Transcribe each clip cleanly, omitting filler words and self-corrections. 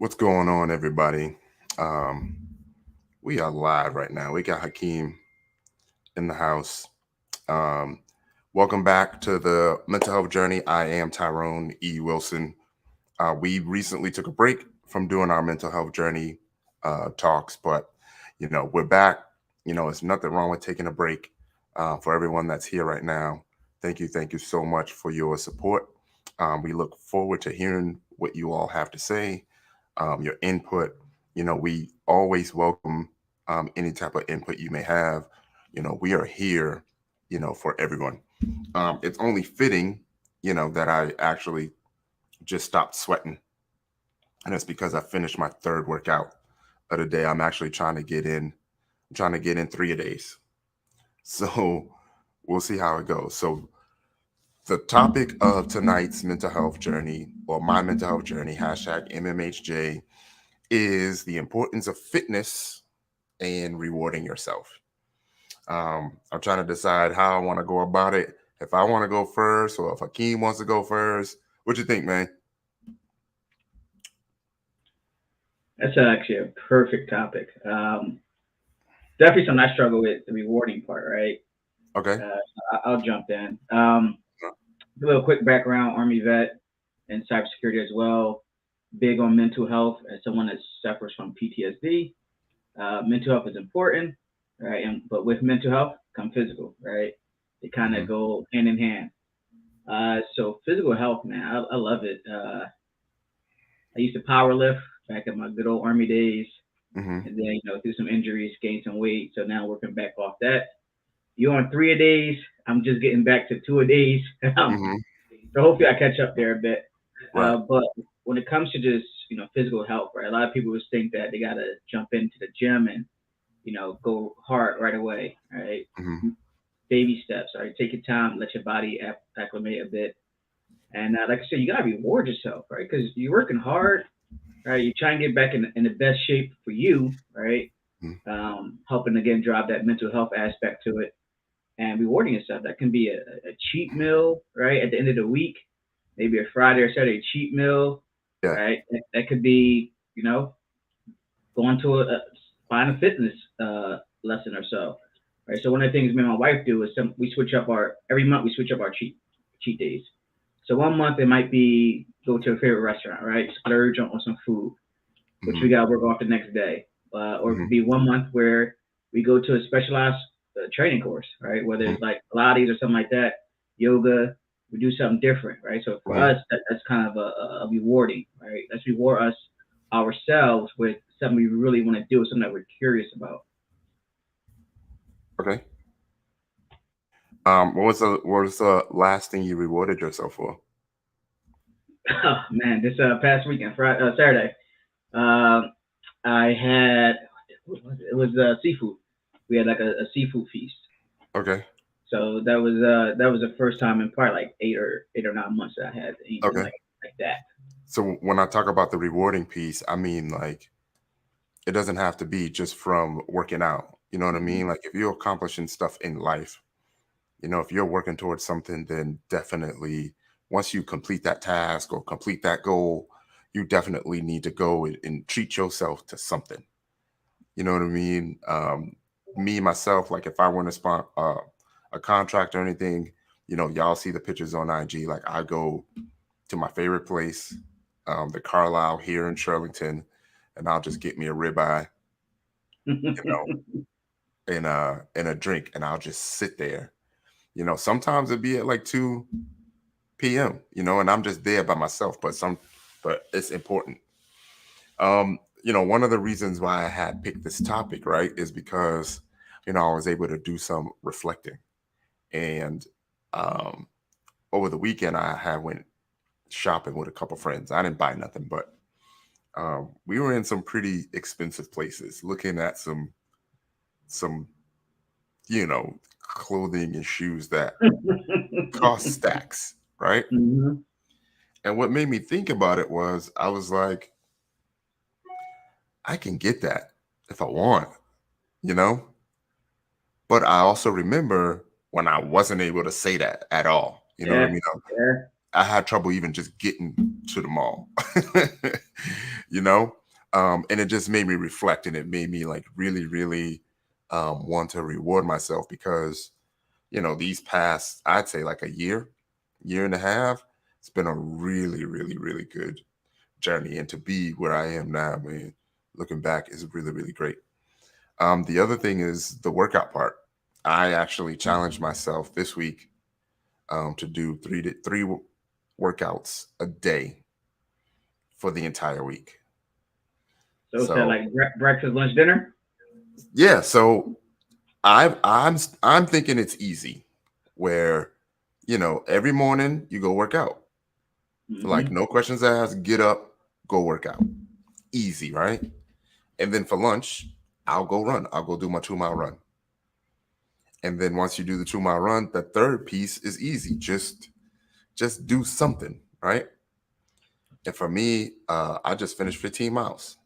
What's going on, everybody? Um, we are live right now. We got Hakeem in the house. Um, Welcome back to the mental health journey. I am Tyrone E. Wilson. We recently took a break from doing our mental health journey talks, but we're back. It's nothing wrong with taking a break. For everyone that's here right now, thank you so much for your support. We look forward to hearing what you all have to say, your input. We always welcome any type of input you may have. We are here, for everyone. It's only fitting, that I actually just stopped sweating. And it's because I finished my third workout of the day. I'm trying to get in 3 days. So we'll see how it goes. So the topic of tonight's mental health journey, or my mental health journey, hashtag MMHJ, is the importance of fitness and rewarding yourself. I'm trying to decide how I want to go about it. If I want to go first, or if Hakeem wants to go first. What you think, man? That's actually a perfect topic. Definitely something I struggle with, the rewarding part, right? Okay. I'll jump in. A little quick background, Army vet and cybersecurity as well. Big on mental health as someone that suffers from PTSD. Mental health is important, right? But with mental health come physical, right? They kind Mm-hmm. of go hand in hand. So physical health, man, I love it. I used to power lift back in my good old Army days. Mm-hmm. And then through some injuries, gained some weight. So now working back off that. You on 3 a days? I'm just getting back to 2 a days. Mm-hmm. So hopefully I catch up there a bit. Right. But when it comes to just physical health, right? A lot of people just think that they gotta jump into the gym and go hard right away, right? Mm-hmm. Baby steps, right? Take your time, let your body acclimate a bit, and like I said, you gotta reward yourself, right? Because you're working hard, right? You're trying to get back in the best shape for you, right? Helping again drive that mental health aspect to it and rewarding yourself. That can be a cheat meal, right? At the end of the week, maybe a Friday or Saturday cheat meal, Yeah. right? That could be, going to find a fitness lesson or so, right? So one of the things me and my wife do is we switch up every month we switch up our cheat days. So one month it might be go to a favorite restaurant, right? Splurge on some food, which Mm-hmm. we got to work off the next day. Or it Mm-hmm. could be one month where we go to a specialized training course, right? Whether it's like Pilates or something like that, yoga, we do something different, right? So for Mm-hmm. us, that's kind of a rewarding, right? Let's reward us ourselves with something we really want to do, something that we're curious about. Okay. What was the last thing you rewarded yourself for? Oh man, this past weekend, Friday, Saturday, uh, I had what was it? It was seafood. We had like a seafood feast. Okay. So that was the first time in probably like 8 or 9 months that I had anything Okay. like that. So when I talk about the rewarding piece, I mean, like, it doesn't have to be just from working out. You know what I Mhm. mean? Like, if you're accomplishing stuff in life, if you're working towards something, then definitely once you complete that task or complete that goal, you definitely need to go and treat yourself to something. You know what I mean? Me myself, like if I want to spot a contract or anything, y'all see the pictures on IG. Like I go to my favorite place, the Carlisle here in Shirlington, and I'll just get me a ribeye, you know, and a drink, and I'll just sit there. Sometimes it'd be at like 2 p.m. And I'm just there by myself. But it's important. One of the reasons why I had picked this topic, right, is because I was able to do some reflecting, and um, over the weekend I had went shopping with a couple friends. I didn't buy nothing, but we were in some pretty expensive places, looking at some clothing and shoes that cost stacks, right? Mhm. And what made me think about it was I was like, I can get that if I want, you know? But I also remember when I wasn't able to say that at all. You know what I Yeah, mean? yeah. I had trouble even just getting to the mall. you know? And it just made me reflect, and it made me like really, really want to reward myself because, these past, I'd say like a year and a half, it's been a really, really, really good journey. And to be where I am now, man, looking back is really, really great. The other thing is the workout part. I actually challenged myself this week to do three workouts a day for the entire week. So is that So like breakfast, lunch, dinner? yeah, so I'm thinking it's easy, where every morning you go work out, like Hmm. no questions asked, get up, go work out, easy, right? And then for lunch, I'll go run. I'll go do my 2 mile run. And then once you do the 2 mile run, the third piece is easy. Just do something, right? And for me, I just finished 15 miles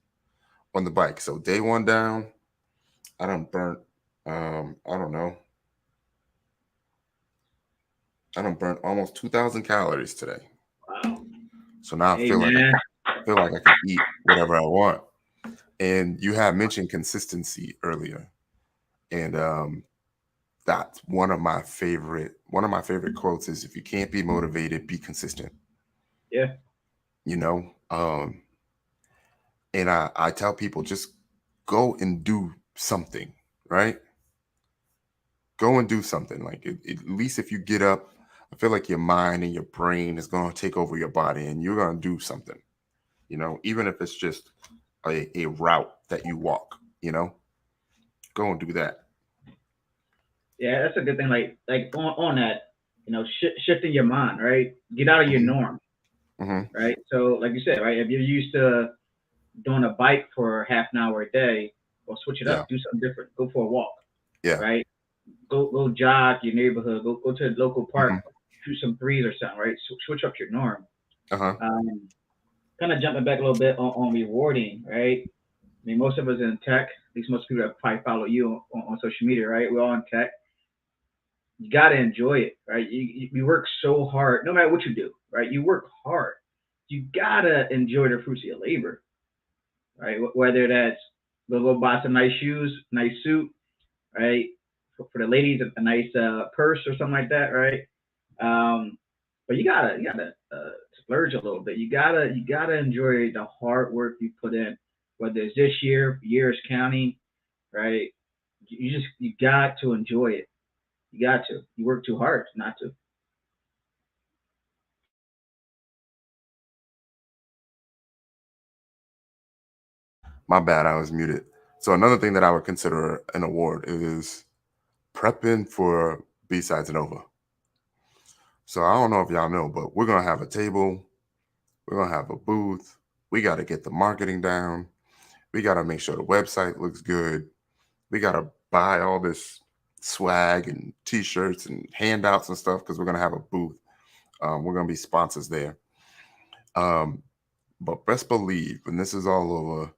on the bike. So day one down, I done burnt, I don't know, I done burnt almost 2,000 calories today. Wow. So now I Hey feel like man. I can eat whatever I want. And you had mentioned consistency earlier, and that's one of my favorite quotes is, if you can't be motivated, be consistent. Yeah. You know, and I tell people, just go and do something, right? Go and do something. Like at least if you get up, I feel like your mind and your brain is going to take over your body, and you're going to do something. Even if it's just a route that you walk. Go and do that. Yeah, that's a good thing. Like on that, shifting your mind, right? Get out of your Hmm. norm, Hmm. right? So like you said, right? If you're used to doing a bike for half an hour a day, well, switch it Yeah. up. Do something different. Go for a walk, Yeah. right? Go jog your neighborhood. Go to the local park. Hmm. Shoot some threes or something, right? Switch up your norm. Uh-huh. Um, Kind of jumping back a little bit on rewarding, right? I mean, most of us in tech, at least most people that probably follow you on social media, right? We're all in tech. You got to enjoy it, right? You work so hard, no matter what you do, right? You work hard. You got to enjoy the fruits of your labor, right? Whether that's go buy some nice shoes, nice suit, right? For the ladies, a nice purse or something like that, right? Um, but you gotta splurge a little bit. You gotta enjoy the hard work you put in, whether it's this year, years counting, right? You got to enjoy it. You got to. You work too hard not to. My bad, I was muted. So another thing that I would consider an award is prepping for B-Sides and Over. So I don't know if y'all know, but we're gonna have a table, we're gonna have a booth, we gotta get the marketing down, we gotta make sure the website looks good, we gotta buy all this swag and t-shirts and handouts and stuff because we're gonna have a booth. We're gonna be sponsors there. Um, but best believe when this is all over,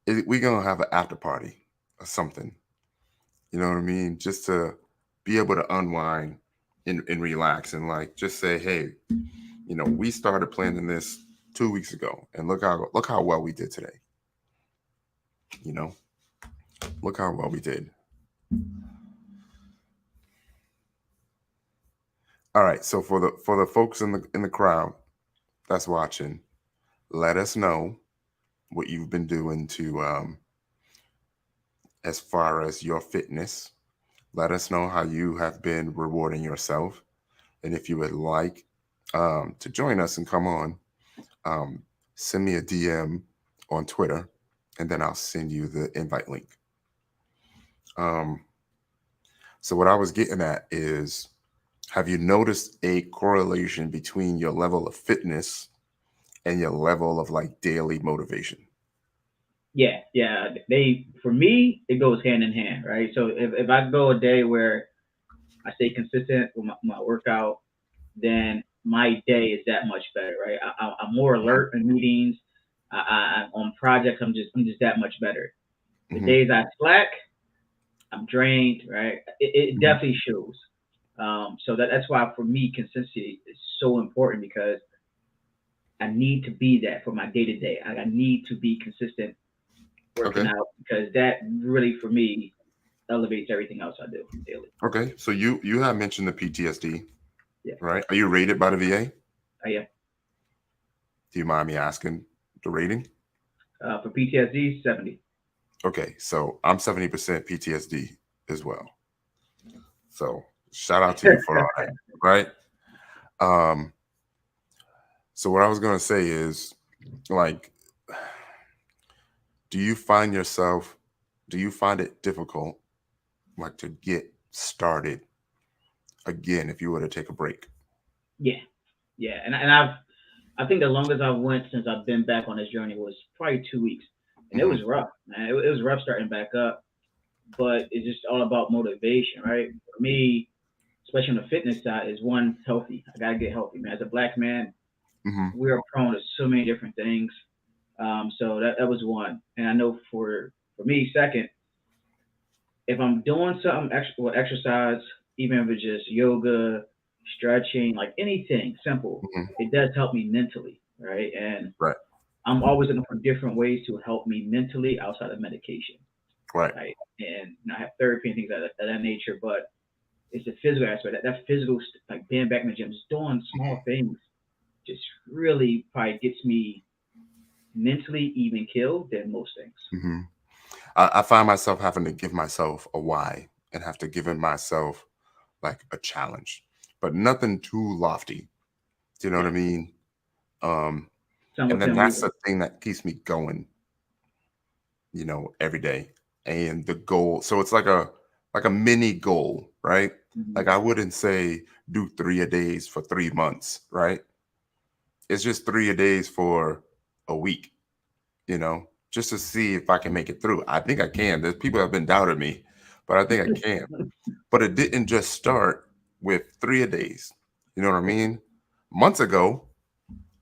we're gonna have an after party or something. You know what I mean? Just to be able to unwind and relax, and like just say, hey, we started planning this 2 weeks ago, and look how well we did today. You know, look how well we did. All right, so for the folks in the crowd that's watching, let us know what you've been doing to as far as your fitness. Let us know how you have been rewarding yourself, and if you would like to join us and come on, um, send me a DM on Twitter, and then I'll send you the invite link. Um, so what I was getting at is, have you noticed a correlation between your level of fitness and your level of like daily motivation? Yeah, yeah. They for me it goes hand in hand, right? So if I go a day where I stay consistent with my workout, then my day is that much better, right? I'm more Hmm. alert in meetings. I'm on projects. I'm just that much better. The Hmm. days I slack, I'm drained, right? It Hmm. definitely shows. So that's why for me consistency is so important because I need to be that for my day to day. I need to be consistent working Okay. out because that really for me elevates everything else I do daily. Okay. So you have mentioned the PTSD, Yeah, right? Are you rated by the VA? I am. Do you mind me asking the rating? For PTSD, 70. Okay, so I'm 70% PTSD as well. So shout out to you for all that, right? Um, so what I was gonna say is like, do you find yourself, do you find it difficult like to get started again if you were to take a break? Yeah, yeah, and I think the longest I've went since I've been back on this journey was probably 2 weeks, and it Hmm. was rough, man. It was rough starting back up, but it's just all about motivation, right? For me, especially on the fitness side, is one healthy. I gotta get healthy, man. As a black man, Hmm. we are prone to so many different things. So that was one, and I know for me, second, if I'm doing something extra with exercise, even if it's just yoga, stretching, like anything simple, Hmm. it does help me mentally, right? And Right, I'm always looking for different ways to help me mentally outside of medication, right. right? And I have therapy and things of that nature, but it's the physical aspect. That physical, like being back in the gym, just doing small things, just really probably gets me mentally even killed than most things. Hmm. I find myself having to give myself a why and have to give it myself like a challenge, but nothing too lofty. Do you know what Yeah, I mean? Um, some and with then Tim that's Weaver. the thing that keeps me going, every day. And the goal, so it's like a mini goal, right? Mhm. Like I wouldn't say do 3 a days for 3 months, right? It's just 3 a days for a week, just to see if I can make it through. I think I can. There's people that have been doubted me, but I think I can. But it didn't just start with 3 a days. You know what I mean? Months ago,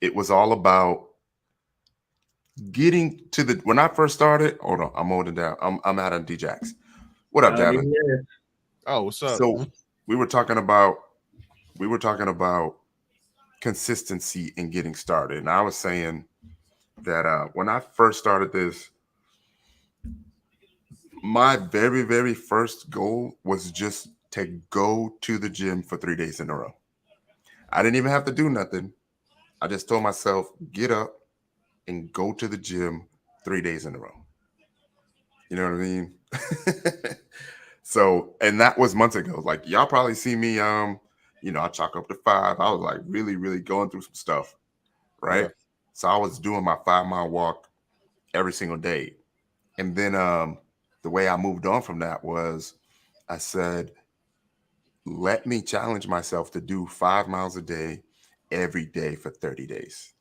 it was all about getting to the when I first started. Hold on, I'm holding down. I'm out of DJX. What up, There Davin? he is. Oh, what's up? So we were talking about we were talking about consistency in getting started, and I was saying that when I first started this, my very very first goal was just to go to the gym for 3 days in a row. I didn't even have to do nothing. I just told myself get up and go to the gym 3 days in a row. You know what I mean? So, and that was months ago. Like y'all probably see me, I chalk up to 5. I was like really, really going through some stuff, right? Yeah. So I was doing my 5 mile walk every single day. And then the way I moved on from that was I said, let me challenge myself to do 5 miles a day every day for 30 days.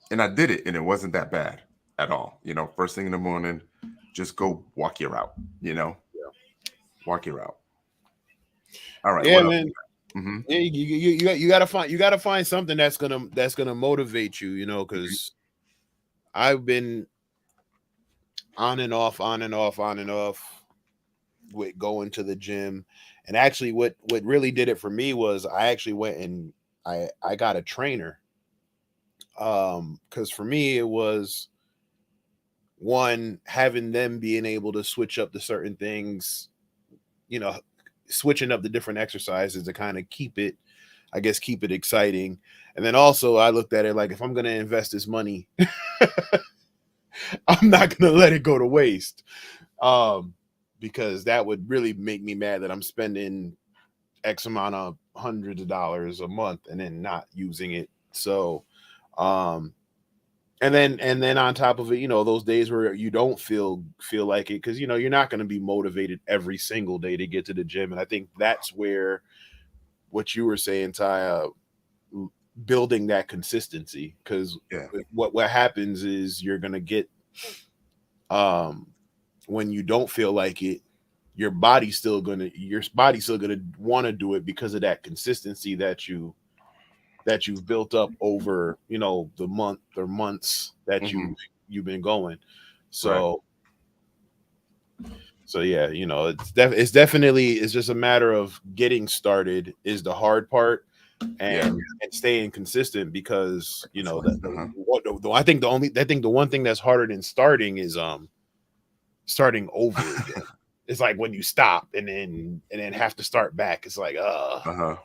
And I did it, and it wasn't that bad at all. First thing in the morning, just go walk your route, you know, walk your route. All right, Yeah, what else? man. Mm-hmm. Yeah, you gotta find something that's gonna motivate you, because I've been on and off, on and off, on and off with going to the gym. And actually what really did it for me was I actually went and I got a trainer. Because for me it was one having them being able to switch up the certain things, you know, switching up the different exercises to kind of keep it exciting. And then also I looked at it like if I'm gonna invest this money, I'm not gonna let it go to waste. Um, because that would really make me mad that I'm spending X amount of hundreds of dollars a month and then not using it. So um and then on top of it, those days where you don't feel like it, because you're not going to be motivated every single day to get to the gym. And I think that's where what you were saying, Ty, building that consistency, because Yeah. what happens is you're gonna get um when you don't feel like it, your body's still gonna want to do it because of that consistency that you've built up over the months that Mm-hmm. you've been going. Right. So yeah, it's definitely, it's just a matter of getting started is the hard part. and staying consistent, because you know Uh-huh. I think the one thing that's harder than starting is starting over again. It's like when you stop and then have to start back. It's like Uh-huh.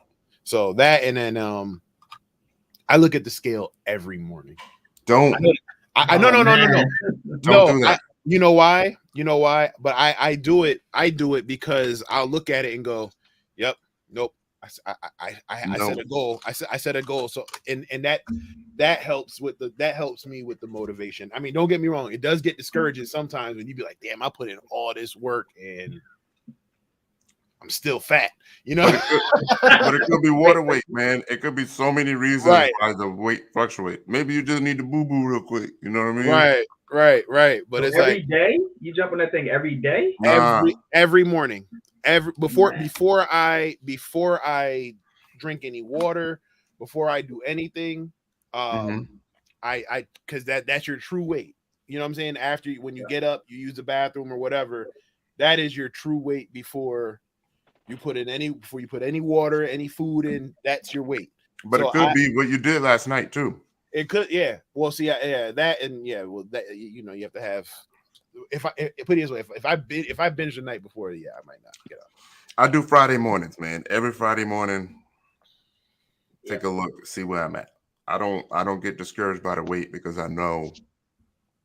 so that, and then I look at the scale every morning. Don't No. don't do that. You know why? But I do it because I'll look at it and go, yep, nope. I No. set a goal. I set a goal. So and that helps me with the motivation. I mean, don't get me wrong, it does get discouraging sometimes when you be like, damn, I put in all this work and I'm still fat, you know. But it could be water weight, man. It could be so many reasons Right. why the weight fluctuate. Maybe you just need to boo real quick. You know what I mean? Right. But So it's every like day you jump on that thing every day. every morning, before Man. I drink any water, before I do anything, I because that's your true weight. You know what I'm saying? After when you get up, you use the bathroom or whatever, that is your true weight before you put any water, any food in. That's your weight. But So it could be what you did last night too. It could, yeah. Well, see, yeah, that, and yeah, well, that, you know, you have to have. If put it this way, if I binge the night before, yeah, I might not get up. I do Friday mornings, man. Every Friday morning, take a look, see where I'm at. I don't get discouraged by the weight because I know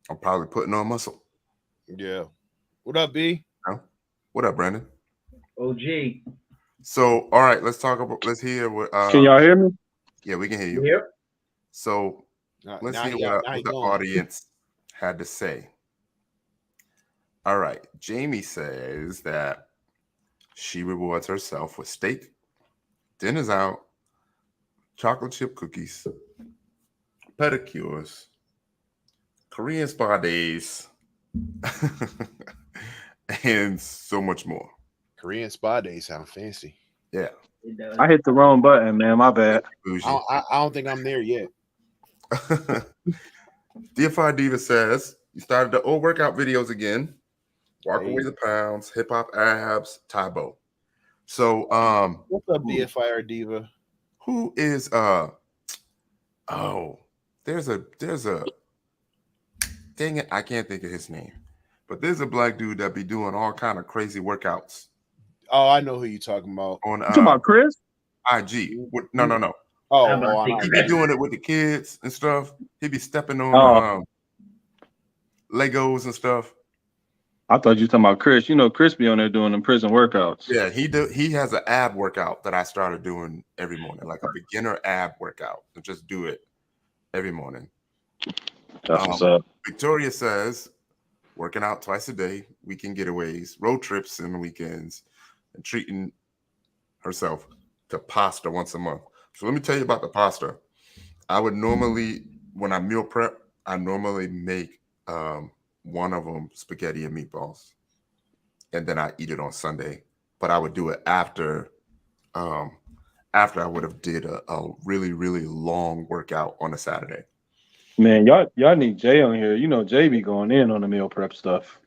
I'm probably putting on muscle. Yeah. What up, B? What up, Brandon? OG. So, all right, let's hear what. Can y'all hear me? Yeah, we can hear you. Yep. So let's hear what the audience had to say. All right, Jamie says that she rewards herself with steak, dinners out, chocolate chip cookies, pedicures, Korean spa days, and so much more. Korean spa days sound fancy. Yeah. I hit the wrong button, man. My bad. I don't think I'm there yet. DFI Diva says you started the old workout videos again. Walk away the pounds, hip hop abs, Tybo. So what's up, DFI Diva? Who is there's a dang it, I can't think of his name. But there's a black dude that be doing all kind of crazy workouts. Oh, I know who you're talking about. On you talking about Chris? IG. No. Oh, he be doing it with the kids and stuff. He be stepping on Legos and stuff. I thought you were talking about Chris. You know, Chris be on there doing them prison workouts. Yeah, he has an ab workout that I started doing every morning, like a beginner ab workout. And just do it every morning. That's what's up. Victoria says working out twice a day, weekend getaways, road trips and weekends, and treating herself to pasta once a month. So let me tell you about the pasta. I would normally, when I meal prep, I normally make one of them spaghetti and meatballs, and then I eat it on Sunday. But I would do it after I would have did a really, really long workout on a Saturday. Man, y'all need Jay on here. You know, Jay be going in on the meal prep stuff.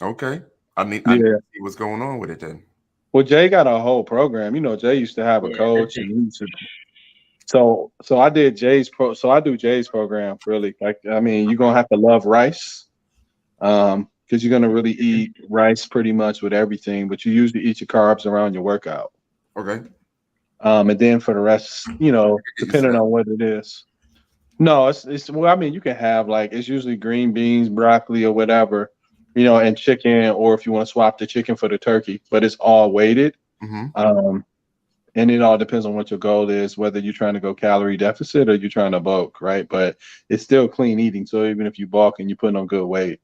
Okay. I need to see what's going on with it then. Well, Jay got a whole program. You know, Jay used to have a coach, and he used to. So I did Jay's I do Jay's program really. Like, I mean, you're gonna have to love rice, because you're gonna really eat rice pretty much with everything, but you usually eat your carbs around your workout. Okay. And then for the rest, you know, depending on what it is. No, it's well, I mean, you can have like it's usually green beans, broccoli, or whatever, you know, and chicken, or if you want to swap the chicken for the turkey, but it's all weighted. Mm-hmm. And it all depends on what your goal is, whether you're trying to go calorie deficit or you're trying to bulk, right? But it's still clean eating. So even if you bulk and you're putting on good weight.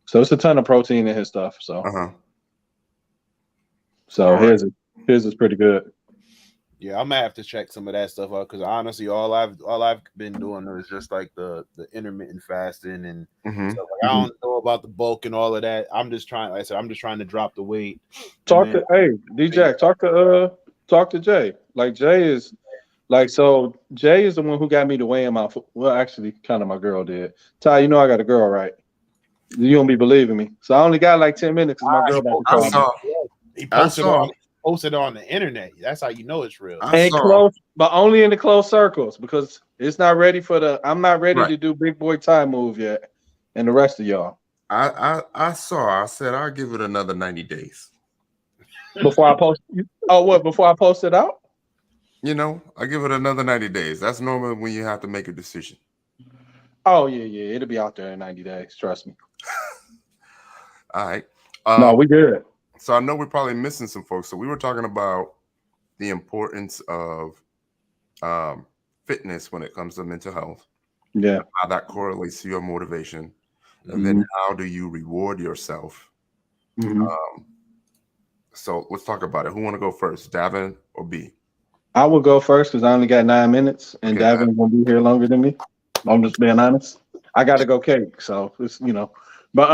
So it's a ton of protein in his stuff. So his is pretty good. Yeah, I'm gonna have to check some of that stuff out because honestly, all I've been doing is just like the intermittent fasting and stuff. Like, I don't know about the bulk and all of that. I'm just trying to drop the weight. Talk to Jay. Like Jay is like, so Jay is the one who got me to weigh him out. Well, actually, kind of my girl did. Ty, you know I got a girl, right? You don't be believing me. So I only got like 10 minutes because my girl about to call me. He posted posted on the internet. That's how you know it's real. I And saw. close, but only in the close circles because it's not ready for the. I'm not ready Right. to do big boy time move yet, and the rest of y'all. I saw. I said I'll give it another 90 days. Before I post. Oh, what? Before I post it out? You know, I give it another 90 days. That's normally when you have to make a decision. Oh yeah. It'll be out there in 90 days. Trust me. All right. No, we good. So I know we're probably missing some folks. So we were talking about the importance of fitness when it comes to mental health, Yeah. how that correlates to your motivation, and then how do you reward yourself? So let's talk about it. Who want to go first, Davin or B? I will go first because I only got 9 minutes, and Okay, Davin's gonna be here longer than me. I'm just being honest. I got to go cake, so it's But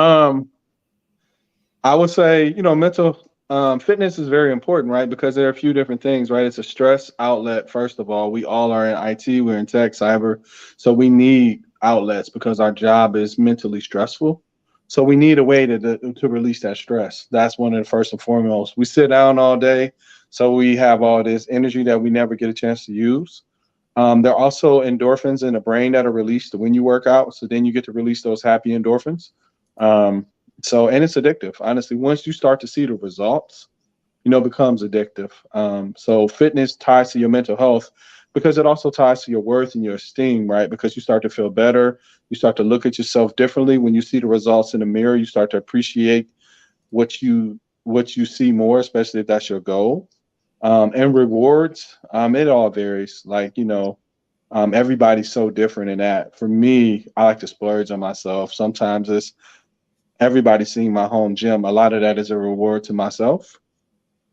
I would say mental fitness is very important, right? Because there are a few different things, right? It's a stress outlet. First of all, we all are in IT, we're in tech, cyber, so we need outlets because our job is mentally stressful. So we need a way to release that stress. That's one of the first and foremost. We sit down all day, so we have all this energy that we never get a chance to use. There are also endorphins in the brain that are released when you work out. So then you get to release those happy endorphins. And it's addictive. Honestly, once you start to see the results, it becomes addictive. So fitness ties to your mental health because it also ties to your worth and your esteem, right? Because you start to feel better. You start to look at yourself differently. When you see the results in the mirror, you start to appreciate what you see more, especially if that's your goal. And rewards, it all varies. Everybody's so different in that. For me, I like to splurge on myself. Sometimes it's everybody seeing my home gym. A lot of that is a reward to myself.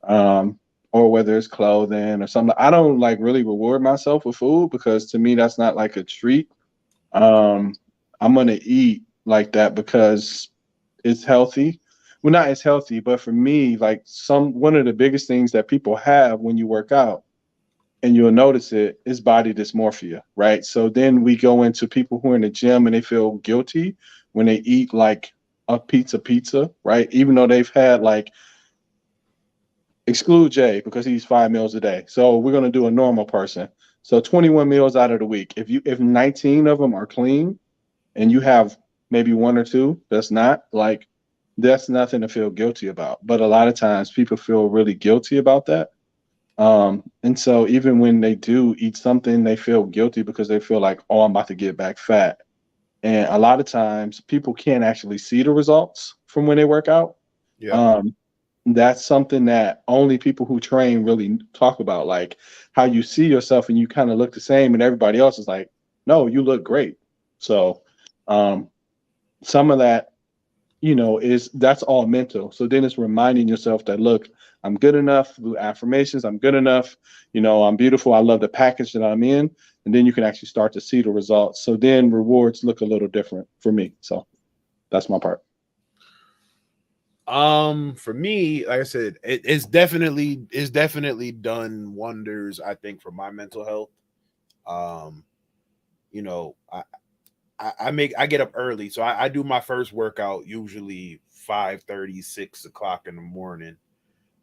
Or whether it's clothing or something. I don't really reward myself with food because to me that's not like a treat. I'm gonna eat like that because it's healthy. Well, not as healthy, but for me, one of the biggest things that people have when you work out, and you'll notice it, is body dysmorphia, right? So then we go into people who are in the gym and they feel guilty when they eat like a pizza, right? Even though they've had exclude Jay because he's 5 meals a day. So we're gonna do a normal person. So 21 meals out of the week. If 19 of them are clean and you have maybe one or two that's not, that's nothing to feel guilty about. But a lot of times people feel really guilty about that. And so even when they do eat something, they feel guilty because they feel like, oh, I'm about to get back fat. And a lot of times people can't actually see the results from when they work out. Yeah. That's something that only people who train really talk about, like how you see yourself and you kind of look the same and everybody else is like, no, you look great. So some of that, that's all mental. So then it's reminding yourself that, look, I'm good enough, affirmations, I'm good enough, I'm beautiful, I love the package that I'm in. And then you can actually start to see the results. So then rewards look a little different for me. So that's my part. For me, like I said, it's definitely done wonders, I think, for my mental health. I get up early, so I do my first workout usually 5:30, 6 o'clock in the morning,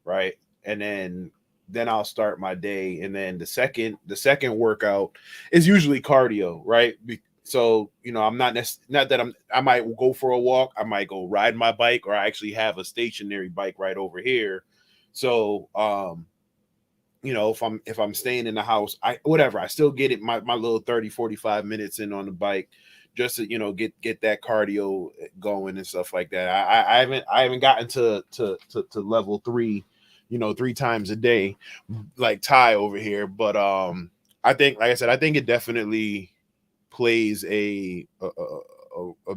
right? And then I'll start my day, and then the second workout is usually cardio, right? So I'm not that I might go for a walk, I might go ride my bike, or I actually have a stationary bike right over here. So if I'm staying in the house, I still get it my little 30-45 minutes in on the bike just to get that cardio going and stuff like that. I haven't gotten to level 3 3 times a day like Ty over here, but I think, like I said, I think it definitely plays a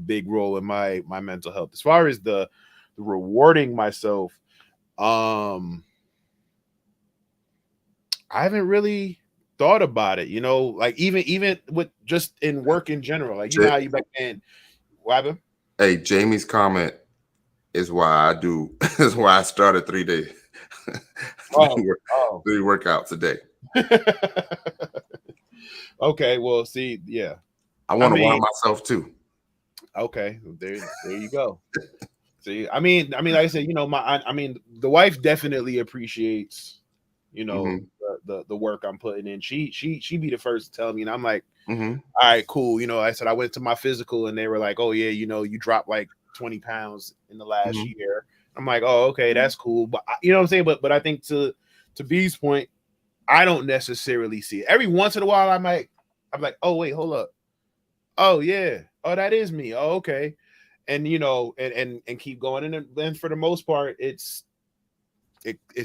big role in my mental health. As far as the rewarding myself, I haven't really thought about it, like even with just in work in general, like how you back in what happened? Hey, Jamie's comment is why I do is why I started 3 days. Three workouts a day. Okay, well, see, yeah. I want to wow myself too. Okay, there you go. See, I mean, like I said, you know, I mean, the wife definitely appreciates, you know, the work I'm putting in. She be the first to tell me, and I'm like, all right, cool. You know, I said I went to my physical, and they were like, oh yeah, you know, you dropped like 20 pounds in the last year. I'm like, oh, okay, that's cool. But you know what I'm saying? But I think to B's point, I don't necessarily see it. Every once in a while, I'm like, oh wait, hold up. Oh yeah. Oh, that is me. Oh, okay. And you know, and keep going. And then for the most part, it's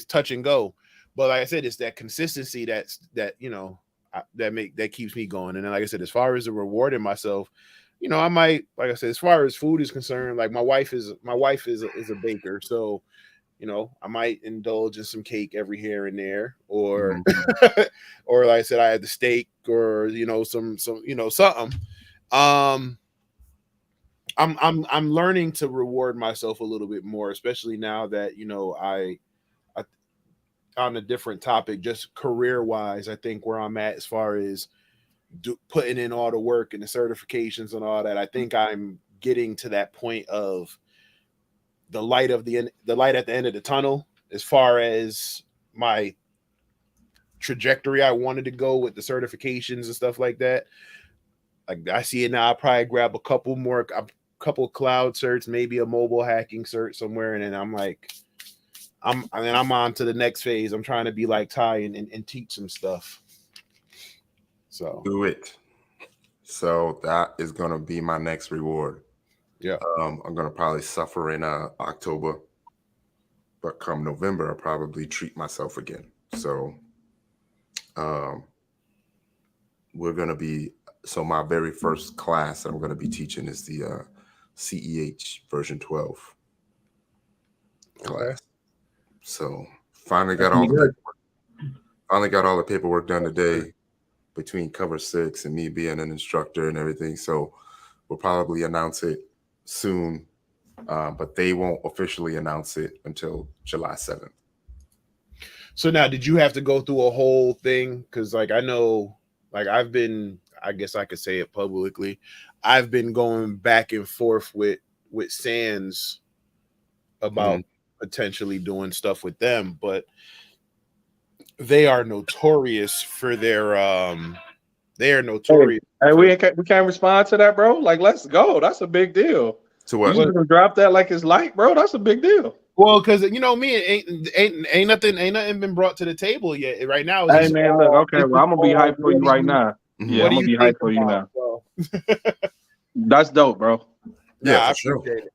touch and go. But like I said, it's that consistency that you know that keeps me going. And then like I said, as far as the rewarding myself, you know, I might, like I said, as far as food is concerned, like my wife is a baker, so you know, I might indulge in some cake every here and there, or or like I said, I had the steak, or you know, some you know, something. I'm learning to reward myself a little bit more, especially now that, you know, I on a different topic, just career wise, I think where I'm at as far as putting in all the work and the certifications and all that, I think I'm getting to that point of the light at the end of the tunnel as far as my trajectory I wanted to go with the certifications and stuff like that. Like I see it now. I'll probably grab a couple cloud certs, maybe a mobile hacking cert somewhere, and then I'm like, I'm on to the next phase. I'm trying to be like Ty and teach some stuff. So do it. So that is gonna be my next reward. Yeah. I'm gonna probably suffer in October, but come November, I'll probably treat myself again. So we're gonna be, so my very first class that I'm gonna be teaching is the CEH version 12 class. Okay. So finally got all the paperwork done today between cover 6 and me being an instructor and everything. So we'll probably announce it soon, but they won't officially announce it until July 7th. So now, did you have to go through a whole thing? Because like I know, like I've been, I guess I could say it publicly, I've been going back and forth with Sands about potentially doing stuff with them, but they are notorious for their Hey, we can't respond to that, bro. Like, let's go. That's a big deal. To what? You gonna drop that like it's light, bro? That's a big deal. Well, because you know me, ain't nothing been brought to the table yet. Right now, hey man, look, okay, well, I'm gonna be hyped for you right now. Yeah, I'm gonna be hyped for you now. That's dope, bro. Yeah, I for sure. appreciate it.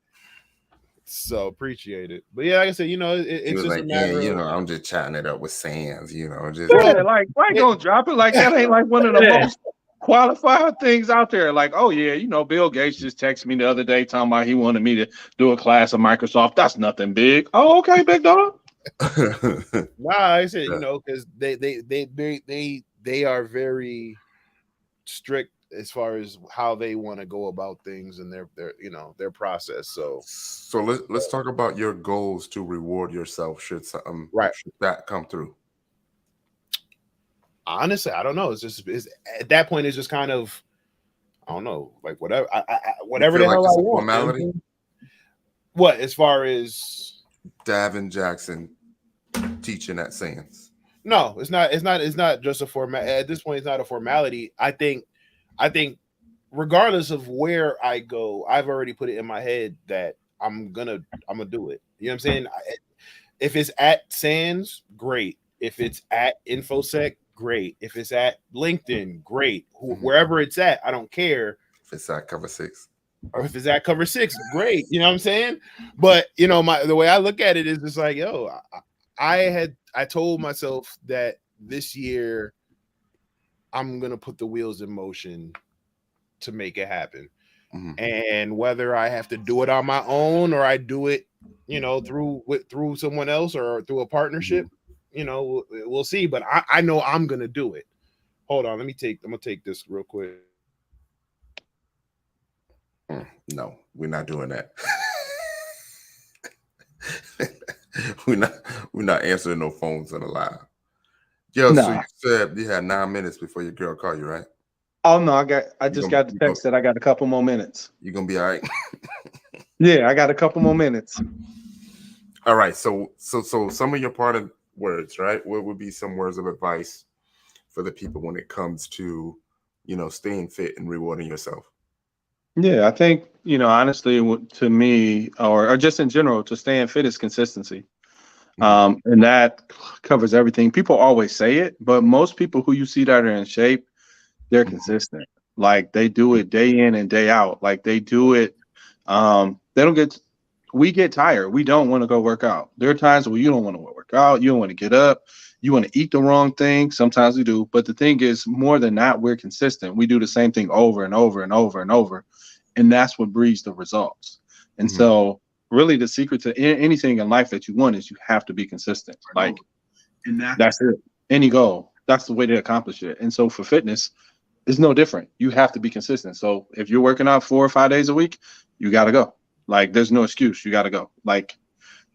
So appreciate it. But yeah, like I said, you know, it's just like, a matter you of, know, I'm just chatting it up with Sands, you know, just like why you gonna drop it like that? Ain't like one of the most qualified things out there. Like, oh yeah, you know, Bill Gates just texted me the other day talking about he wanted me to do a class of Microsoft. That's nothing big. Oh, okay, big dog. I said, you know, because they are very strict as far as how they want to go about things and their you know, their process. So let's talk about your goals to reward yourself should something should that come through. Honestly, I don't know. It's at that point, it's just kind of, I don't know, like whatever, whatever the hell I want. Formality? What, as far as Davin Jackson teaching at Sands? No, it's not just a format. At this point, it's not a formality. I think regardless of where I go, I've already put it in my head that I'm gonna do it. You know what I'm saying? If it's at Sands, great. If it's at InfoSec, great. If it's at LinkedIn, great. Wherever it's at, I don't care. If it's at Cover 6. Or if it's at Cover 6, great. You know what I'm saying? But you know, the way I look at it is just like, yo, I told myself that this year I'm gonna put the wheels in motion to make it happen. And whether I have to do it on my own or I do it, you know, through someone else or through a partnership, you know, we'll see. But I know I'm gonna do it. Hold on, I'm gonna take this real quick. No, we're not doing that. we're not answering no phones on the live. Yo, no. So you said you had 9 minutes before your girl called you, right? Oh no, I just got the text that I got a couple more minutes. You gonna be all right? Yeah, I got a couple more minutes. All right. So some of your parting words, right? What would be some words of advice for the people when it comes to, staying fit and rewarding yourself? Yeah, I think, honestly, to me, or just in general, to staying fit is consistency. Mhm. And that covers everything. People always say it, but most people who you see that are in shape, they're Mhm. consistent. Like they do it day in and day out. Like they do it. They don't get. We get tired. We don't want to go work out. There are times where you don't want to work out. You don't want to get up. You want to eat the wrong thing. Sometimes we do. But the thing is, more than that, we're consistent. We do the same thing over and over and over and over, and that's what breeds the results. And Mhm. so, really, the secret to anything in life that you want is you have to be consistent. Like, And that's it. Any goal. That's the way to accomplish it. And so, for fitness, it's no different. You have to be consistent. So if you're working out 4 or 5 days a week, you got to go. Like there's no excuse. You got to go. Like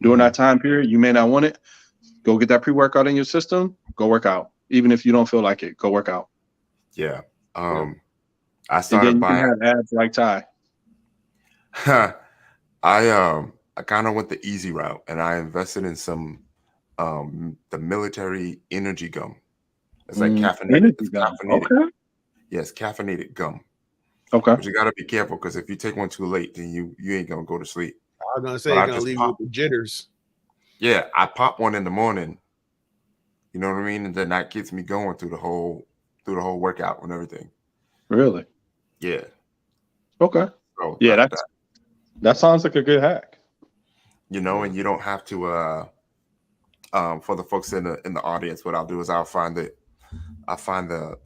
during that time period, you may not want it. Go get that pre-workout in your system. Go work out. Even if you don't feel like it, go work out. Yeah. Yeah. I And then started you can buying. have abs like Ty. I kind of went the easy route and I invested in some the military energy gum. It's like caffeinated. Energy It's gum. caffeinated. Okay. Yes, caffeinated gum. Okay. But you gotta be careful because if you take one too late, then you ain't gonna go to sleep. I was gonna say But it's I gonna just leave you with pop. the jitters. Yeah, I pop one in the morning. You know what I mean? And then that gets me going through the whole workout and everything. Really? Yeah. Okay. So Yeah, that that sounds like a good hack. and you don't have to for the folks in the audience, what I'll do is I'll find the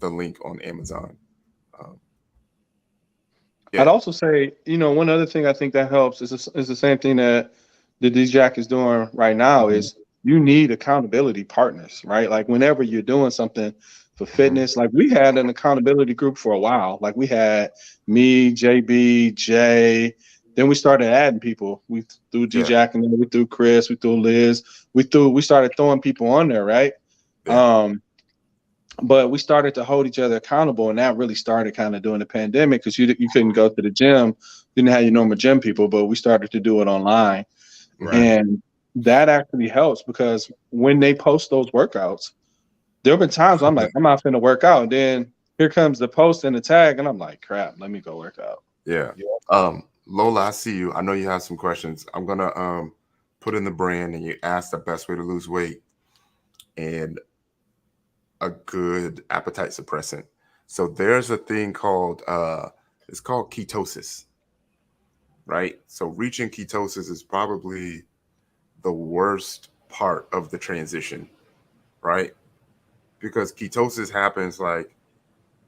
link on Amazon. Um, I'd yeah. also say, one other thing I think that helps is the same thing that the DJack is doing right now Mhm. is you need accountability partners, right? Like whenever you're doing something for Mhm. fitness, like we had an accountability group for a while. Like we had me, JB, Jay. Then we started adding people. We threw Yeah. DJack in there, we threw Chris, we threw Liz, we started throwing people on there, right? Yeah. But we started to hold each other accountable, and that really started kind of during the pandemic because you couldn't go to the gym, didn't have your normal gym people, but we started to do it online, Right. and that actually helps because when they post those workouts, there have been times I'm like, I'm not finna work out, and then here comes the post and the tag, and I'm like, crap, let me go work out. Yeah. Yeah. Lola, I see you. I know you have some questions. I'm gonna put in the brand and you ask the best way to lose weight and a good appetite suppressant. So there's a thing called it's called ketosis, right? So reaching ketosis is probably the worst part of the transition, right? Because ketosis happens like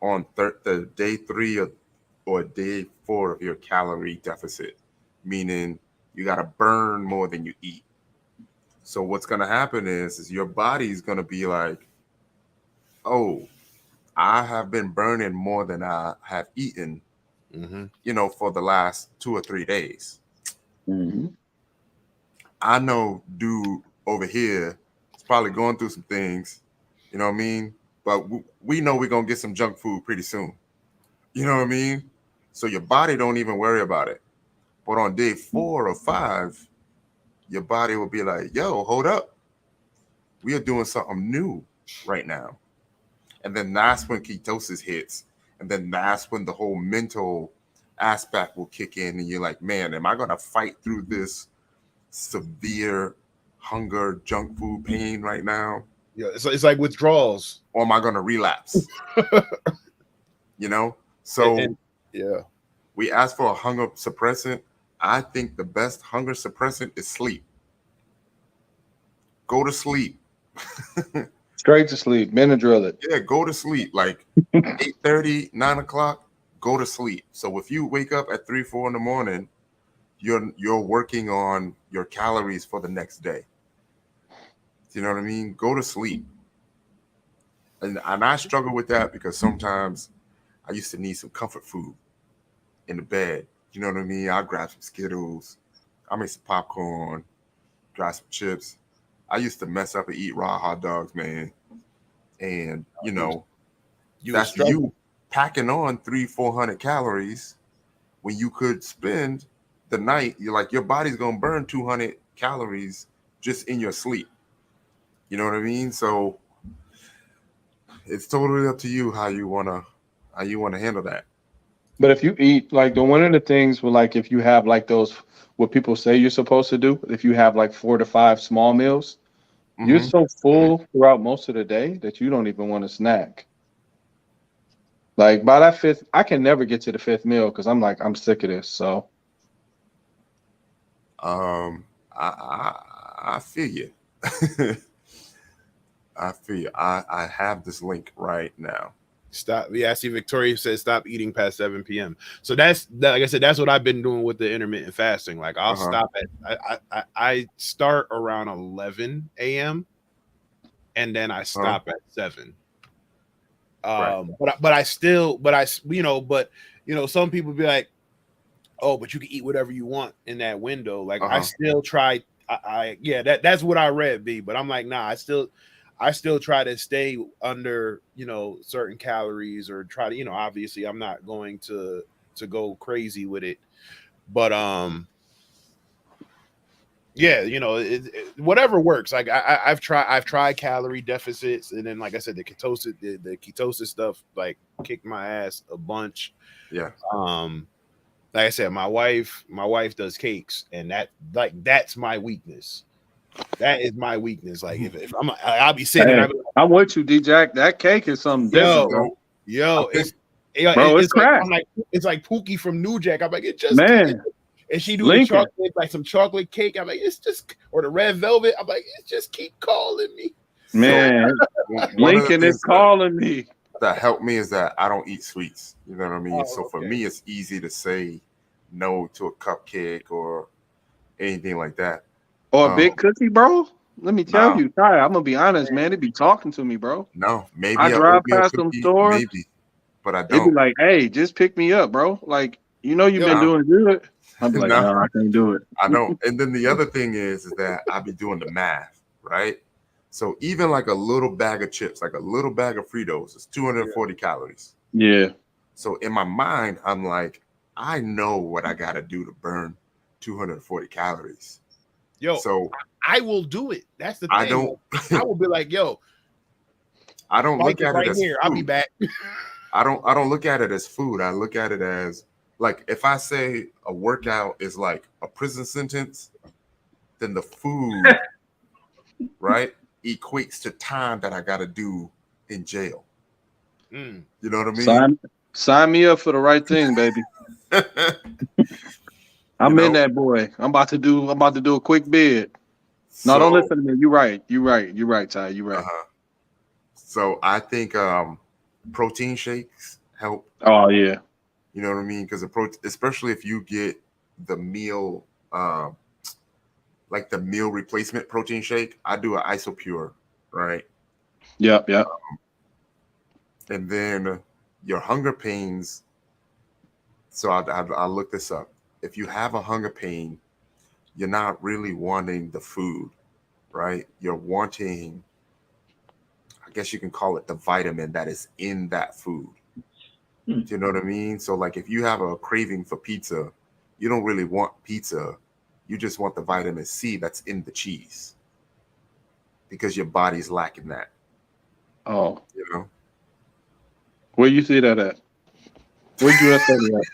on the day 3 or day 4 of your calorie deficit, meaning you got to burn more than you eat. So what's going to happen is your body's going to be like, oh, I have been burning more than I have eaten, Mm-hmm. for the last 2 or 3 days. Mm-hmm. I know dude over here is probably going through some things, you know what I mean? But we know we're going to get some junk food pretty soon. You know what I mean? So your body don't even worry about it. But on day 4 or 5, your body will be like, yo, hold up. We are doing something new right now. And then that's when ketosis hits. And then that's when the whole mental aspect will kick in. And you're like, man, am I going to fight through this severe hunger, junk food pain right now? Yeah, it's like withdrawals. Or am I going to relapse? You know? So And yeah, we ask for a hunger suppressant. I think the best hunger suppressant is sleep. Go to sleep. Straight to sleep, Benadryl it. Yeah, go to sleep. Like 8:30, 9 o'clock, go to sleep. So if you wake up at 3, 4 in the morning, you're working on your calories for the next day. You know what I mean? Go to sleep. And I struggle with that because sometimes I used to need some comfort food in the bed. You know what I mean? I'll grab some Skittles, I make some popcorn, grab some chips. I used to mess up and eat raw hot dogs, man. And you was that's struggling. you packing on 300, 400 calories when you could spend the night, you're like your body's gonna burn 200 calories just in your sleep. You know what I mean? So it's totally up to you how you wanna handle that. But if you eat like the one of the things with like if you have like those what people say you're supposed to do, if you have like 4 to 5 small meals, you're Hmm. so full throughout most of the day that you don't even want to snack. Like by that fifth, I can never get to the fifth meal because I'm like I'm sick of this. So Um, I feel you. I feel you. I have this link right now. Stop. Yeah, I see Victoria says stop eating past 7 p.m. So like I said, that's what I've been doing with the intermittent fasting. Like I'll Uh-huh. stop I start around 11 a.m. and then I Huh? stop at 7. Right. But some people be like, oh, but you can eat whatever you want in that window. Like I Uh-huh. still try. Yeah, that's what I read, B. But I'm like, nah, I still try to stay under, certain calories or try to, obviously I'm not going to go crazy with it. But yeah, whatever works. Like I've tried calorie deficits, and then like I said, the ketosis stuff like kicked my ass a bunch. Yeah. Like I said, my wife does cakes, and that's my weakness. That is my weakness. Like if I'll be sitting, hey, I'll be like, I'm with you, D Jack. That cake is something different, yo, bro. So I yo, think Bro, it's it's like crack, I'm like it's like Pookie from New Jack. I'm like, it just can't. man. And she do the Lincoln, chocolate, like some chocolate cake. I'm like, it's just, or the red velvet. I'm like, it just keep calling me. so. man. One of the Lincoln is things calling me. that helped me is that I don't eat sweets. You know what I mean? So Oh, for okay. me, it's easy to say no to a cupcake or anything like that. Or a Um, big cookie, bro. Let me tell no, you, Ty, I'm gonna be honest, man. They be talking to me, bro. no, I maybe a drive oatmeal past some cookie, stores. maybe, but I They be don't. like, "Hey, just pick me up, bro. Like, you've Yo, been No, doing good." I'll be like, no, "No, I can't do it." I don't. And then the other thing is that I be doing the math, right? So even like a little bag of chips, like a little bag of Fritos, is yeah. 240 calories. Yeah, So in my mind, I'm like, I know what I got to do to burn 240 calories. Yo, So I will do it. That's the I thing. don't, Like, I will be like, yo, I don't bike look is at it right as here. I'll be food. back. I don't look at it as food. I look at it as like if I say a workout is like a prison sentence, then the food, right, equates to time that I got to do in jail. Mm. You know what I mean? sign me up for the right thing, baby. You I'm in know, that boy. I'm about to do a quick bid. No, don't so listen to me. You're right. You're right. You're right, Ty. You're right. uh, so I think protein shakes help. Oh yeah. You know what I mean? Because the protein, especially if you get the meal, like the meal replacement protein shake, I do an isopure, right? Yep. Yep. And then your hunger pains. So I'll look this up. If you have a hunger pain, you're not really wanting the food, right? You're wanting, I guess you can call it the vitamin that is in that food. Hmm. Do you know what I mean? So like if you have a craving for pizza, you don't really want pizza. You just want the vitamin C that's in the cheese because your body's lacking that, Oh, you know? where you see that at? Where'd you study that?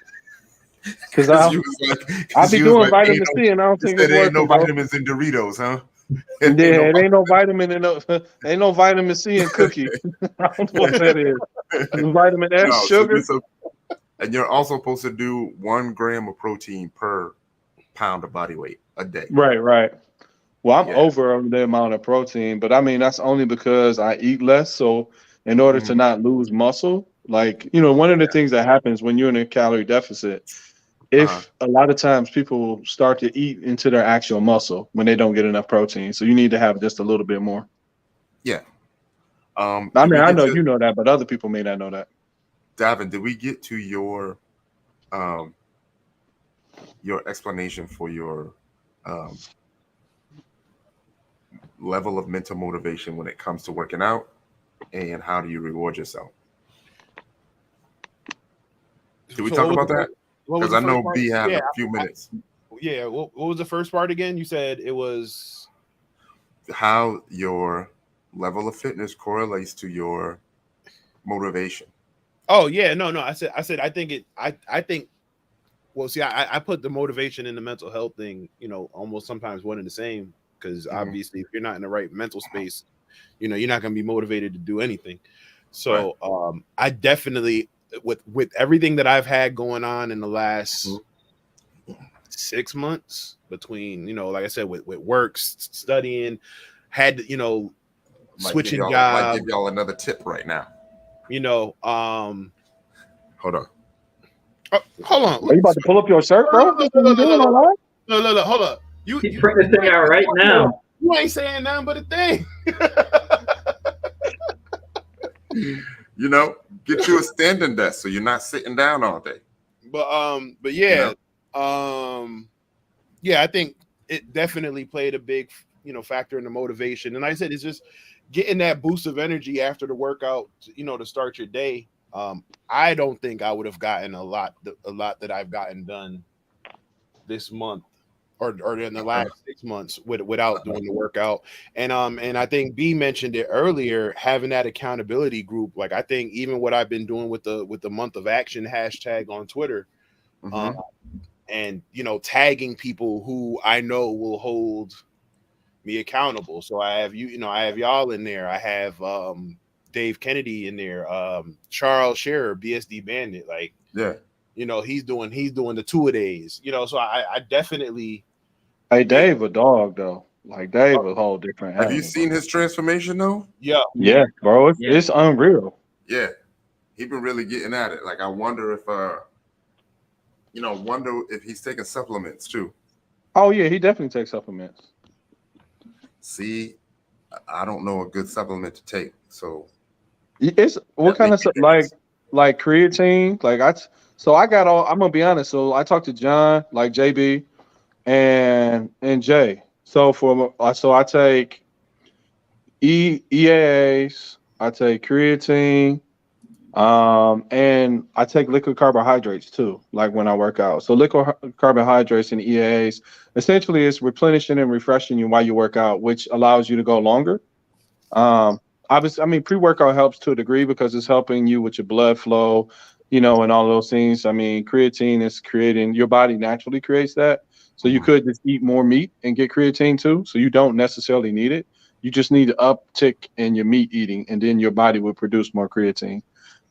Because Because you was like, I because be you was doing like, vitamin C and I don't you think said it's there ain't no working, bro. vitamins in Doritos, huh? Yeah, Ain't no it ain't no vitamin in no, ain't no vitamin C in cookie. I don't know what that is. Vitamin S, no, so sugar. and you're also supposed to do 1 gram of protein per pound of body weight a day. Right, right. Well, I'm Yeah. over the amount of protein, but I mean that's only because I eat less. So in order to Mhm. not lose muscle, like one of the things that happens when you're in a calorie deficit, Uh-huh. if a lot of times people start to eat into their actual muscle when they don't get enough protein. So you need to have just a little bit more. Yeah. I Did mean, we I get know to you know that, but other people may not know that. Davin, did we get to um your explanation for your um level of mental motivation when it comes to working out and how do you reward yourself? Did we So talk about that? what was Because the I first know part? B had Yeah, a few minutes. yeah, what was the first part again? You said it was how your level of fitness correlates to your motivation. oh yeah, no. I said I think I think well see I put the motivation and the mental health thing, almost sometimes one and the same, because obviously if you're not in the right mental space, you're not gonna be motivated to do anything. So I definitely with everything that I've had going on in the last 6 months between, like I said, with work, studying, had switching Might jobs, give y'all another tip right now. Hold on. Hold on. Are you about to pull up your shirt, bro? What you doing, my life? No, hold up. You print this thing out right now. You ain't saying nothing but a thing. Get you a standing desk so you're not sitting down all day. But yeah, yeah, I think it definitely played a big, factor in the motivation. And like I said, it's just getting that boost of energy after the workout, to start your day. I don't think I would have gotten a lot that I've gotten done this month or in the last 6 months without doing the workout. And I think B mentioned it earlier, having that accountability group. Like I think even what I've been doing with the month of action hashtag on Twitter, and tagging people who I know will hold me accountable. So I have I have y'all in there. I have Dave Kennedy in there, Charles Scherer, BSD Bandit. Like he's doing the 2-a-days. So I definitely. Hey, Dave, a dog though. Like Dave, a whole different. Have you seen his transformation though? Yeah, bro, it's unreal. Yeah, he been really getting at it. Like I wonder if he's taking supplements too. Oh yeah, he definitely takes supplements. See, I don't know a good supplement to take. So it's what kind of like creatine? Like I got all. I'm gonna be honest. So I talked to John, like JB, and Jay. So I take EAAs. I take creatine. And I take liquid carbohydrates too, like when I work out. So liquid carbohydrates and EAAs essentially is replenishing and refreshing you while you work out, which allows you to go longer. Obviously, pre-workout helps to a degree because it's helping you with your blood flow, and all those things. Creatine is creating, your body naturally creates that. So you could just eat more meat and get creatine too. So you don't necessarily need it. You just need to uptick in your meat eating, and then your body will produce more creatine.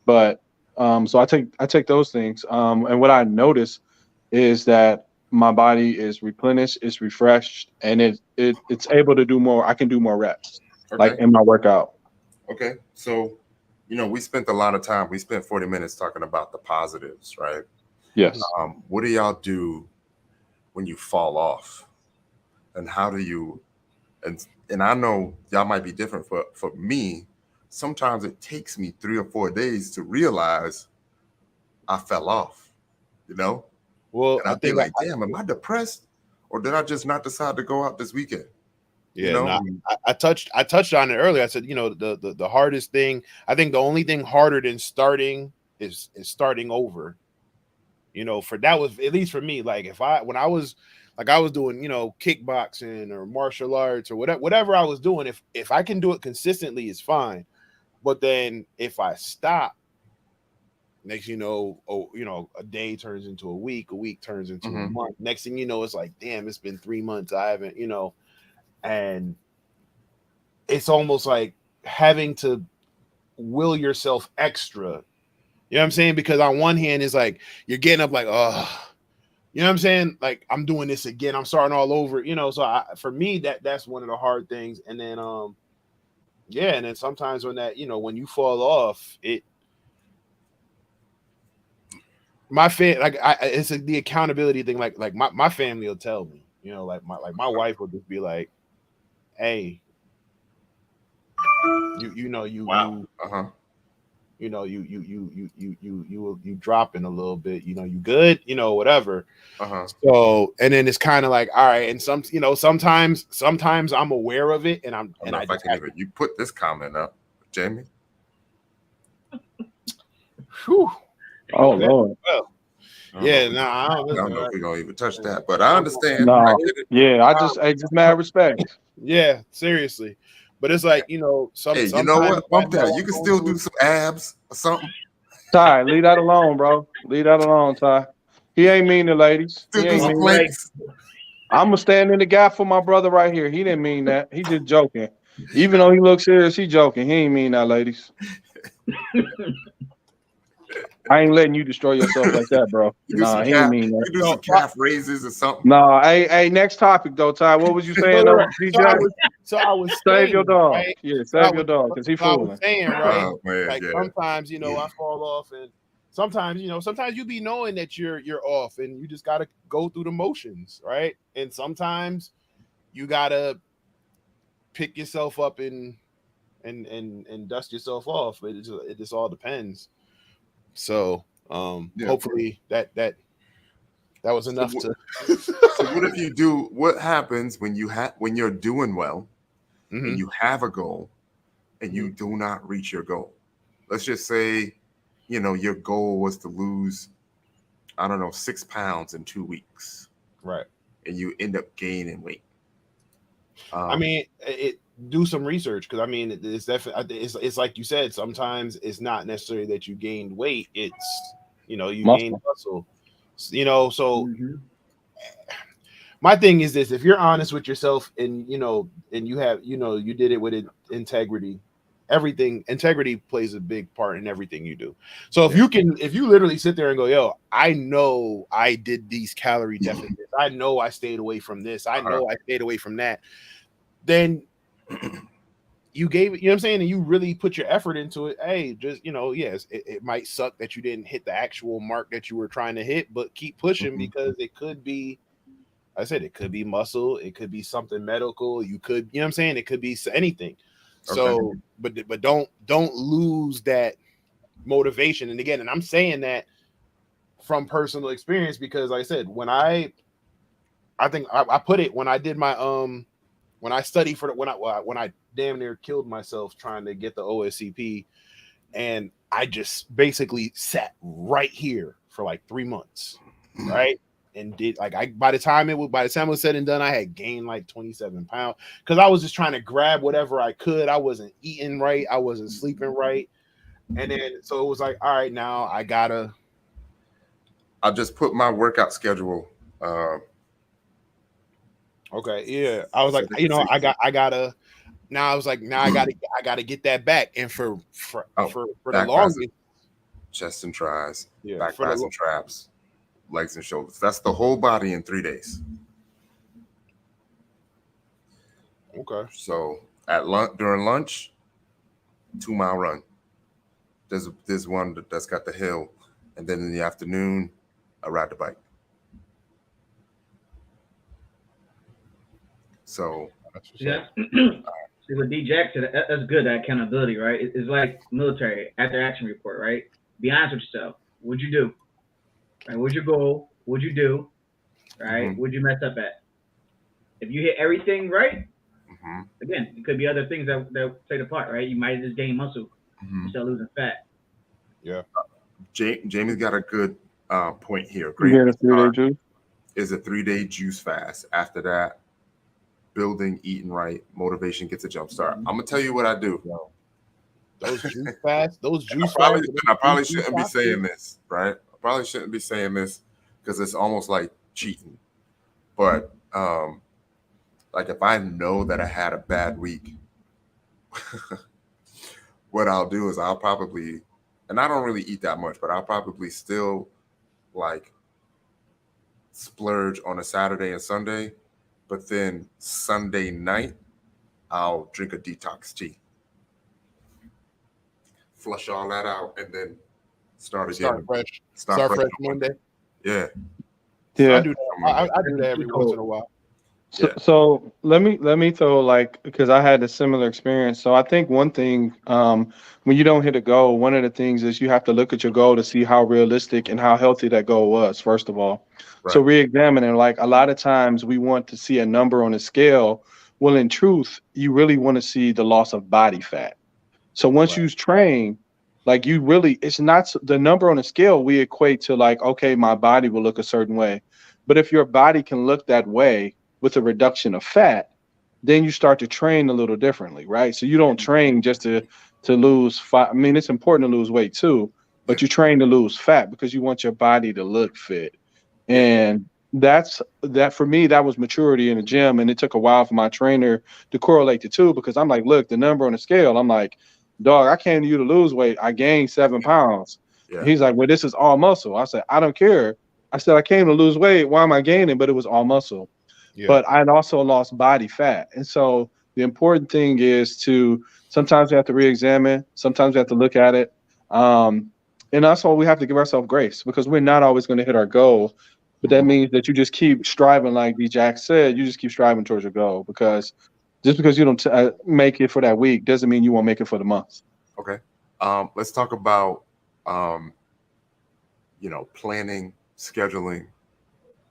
But so I take those things. And what I notice is that my body is replenished, it's refreshed, and it's able to do more. I can do more reps, like in my workout. Okay. So, we spent a lot of time. We spent 40 minutes talking about the positives, right? Yes. What do y'all do when you fall off? And how do you, and I know y'all might be different. For me, sometimes it takes me 3 or 4 days to realize I fell off, Well, and I think like, damn, am I depressed, or did I just not decide to go out this weekend? Yeah, I touched on it earlier. I said, the hardest thing, I think the only thing harder than starting is starting over. For that was, at least for me, like when I was doing, kickboxing or martial arts or whatever I was doing, if I can do it consistently, it's fine. But then if I stop, next a day turns into a week turns into a month. Next thing you know, it's like, damn, it's been 3 months. I haven't, and it's almost like having to will yourself extra. You know what I'm saying? Because on one hand, it's like you're getting up like, oh, you know what I'm saying? Like, I'm doing this again. I'm starting all over, So for me, that's one of the hard things. And then, and then sometimes when when you fall off, it's the accountability thing. Like my family will tell me, like my wife will just be like, hey, you dropping a little bit, you good, whatever. So, and then it's kind of like, all right, and sometimes I'm aware of it, and you put this comment up, Jamie. Whew. Oh Lord. Well, Yeah, no, I I don't don't listen. know if we're gonna even touch that, but I I'm- understand. I No, get it. yeah, I just mad respect. Yeah, seriously. But it's like, Hey, you know sometimes what? I Bump know that. You I'm can going still through do it. some abs or something. Ty, leave that alone, bro. Leave that alone, Ty. He ain't mean the ladies. He Still do ain't some All mean that. right. planks. I'm gonna stand in the gap for my brother right here. He didn't mean that. He just joking. Even though he looks serious, he joking. He ain't mean that, ladies. I ain't letting you destroy yourself like that, bro. You do Nah, some he ain't calf. mean that. You do So, some calf raises or something. Nah, hey, next topic though, Ty. What was you saying so, though, so I DJ? was so I was Save your saying, dog. right? Yeah, So I save was your dog, cause he so I was fooling. saying, right? Oh man, Like yeah. sometimes, I fall off, and sometimes you be knowing that you're off, and you just gotta go through the motions, right? And sometimes you gotta pick yourself up and dust yourself off. It just all depends. So Yeah. hopefully that was enough So to So what if you do? What happens when when you're doing well and Mhm. you have a goal and you do not reach your goal? Let's just say, your goal was to lose, I don't know, 6 pounds in 2 weeks, Right. and you end up gaining weight. I mean, do some research, because I mean, it's definitely it's like you said. Sometimes it's not necessarily that you gained weight; it's you gain muscle. So Mhm. my thing is this: if you're honest with yourself, and and you have you did it with integrity. Integrity plays a big part in everything you do. So if you literally sit there and go, yo, I know I did these calorie deficits, I know I stayed away from this, I know I stayed away from that, then you gave it, you know what I'm saying, and you really put your effort into it. Hey, just yes, it might suck that you didn't hit the actual mark that you were trying to hit, but keep pushing, because it could be, I said, it could be muscle, it could be something medical, you could, you know what I'm saying, it could be anything. So but don't lose that motivation. And again, and I'm saying that from personal experience, because like I said, when I think I put it, when I did my when I studied for when I damn near killed myself trying to get the OSCP, and I just basically sat right here for like 3 months, right? And did like by the time it was said and done, I had gained like 27 pounds, because I was just trying to grab whatever I could. I wasn't eating right, I wasn't sleeping right, and then so it was like, all right, now I just put my workout schedule. okay, yeah. I was So like, they can see. I gotta. Now I was like, now I gotta get that back, and for the Back longest, biceps, chest and tries, yeah, back for the biceps and traps, legs and shoulders. That's the whole body in 3 days. okay. So during lunch, 2 mile run. There's one that's got the hill, and then in the afternoon, I ride the bike. So Yeah. See what D Jack said. That's good. That accountability, right? It's like military after action report, right? Be honest with yourself. What'd you do? Right? What's your goal? What'd you do? Right? What'd you mess up at? If you hit everything right, again, it could be other things that played a part, right? You might just gain muscle instead of losing fat. Yeah. Jamie's got a good point here. You Great get a 3-day start juice. is a 3-day juice fast. After that, building, eating right, motivation gets a jump start. I'm gonna tell you what I do. Those juice fasts, I probably shouldn't be saying this, right? I probably shouldn't be saying this because it's almost like cheating. But like if I know that I had a bad week, what I'll do is I'll probably, and I don't really eat that much, but I'll probably still like splurge on a Saturday and Sunday. But then Sunday night, I'll drink a detox tea, flush all that out, and then start again. Start fresh Monday. Yeah. Yeah. I do that. I do that every once in a while. So let me throw, like, because I had a similar experience. So I think one thing, when you don't hit a goal, one of the things is you have to look at your goal to see how realistic and how healthy that goal was, first of all. Right. So re-examining, like a lot of times we want to see a number on a scale. Well, in truth, you really want to see the loss of body fat. So once you train, Like you really, it's not the number on the scale we equate to like, okay, my body will look a certain way. But if your body can look that way with a reduction of fat, then you start to train a little differently, right? So you don't train just to lose fat. I mean, it's important to lose weight too, but Yeah. you train to lose fat because you want your body to look fit. Yeah. And that for me, that was maturity in the gym. And it took a while for my trainer to correlate the two because I'm like, look, the number on the scale, I'm like, dog, I came to you to lose weight. I gained 7 pounds. Yeah. He's like, well, this is all muscle. I said, I don't care. I said, I came to lose weight. Why am I gaining? But it was all muscle. Yeah. But I'd also lost body fat. And so the important thing is to sometimes we have to re-examine, sometimes we have to look at it. And also we have to give ourselves grace because we're not always going to hit our goal. But that means that you just keep striving, like D Jack said, you just keep striving towards your goal because just because you don't make it for that week doesn't mean you won't make it for the month. Okay. Let's talk about planning, scheduling,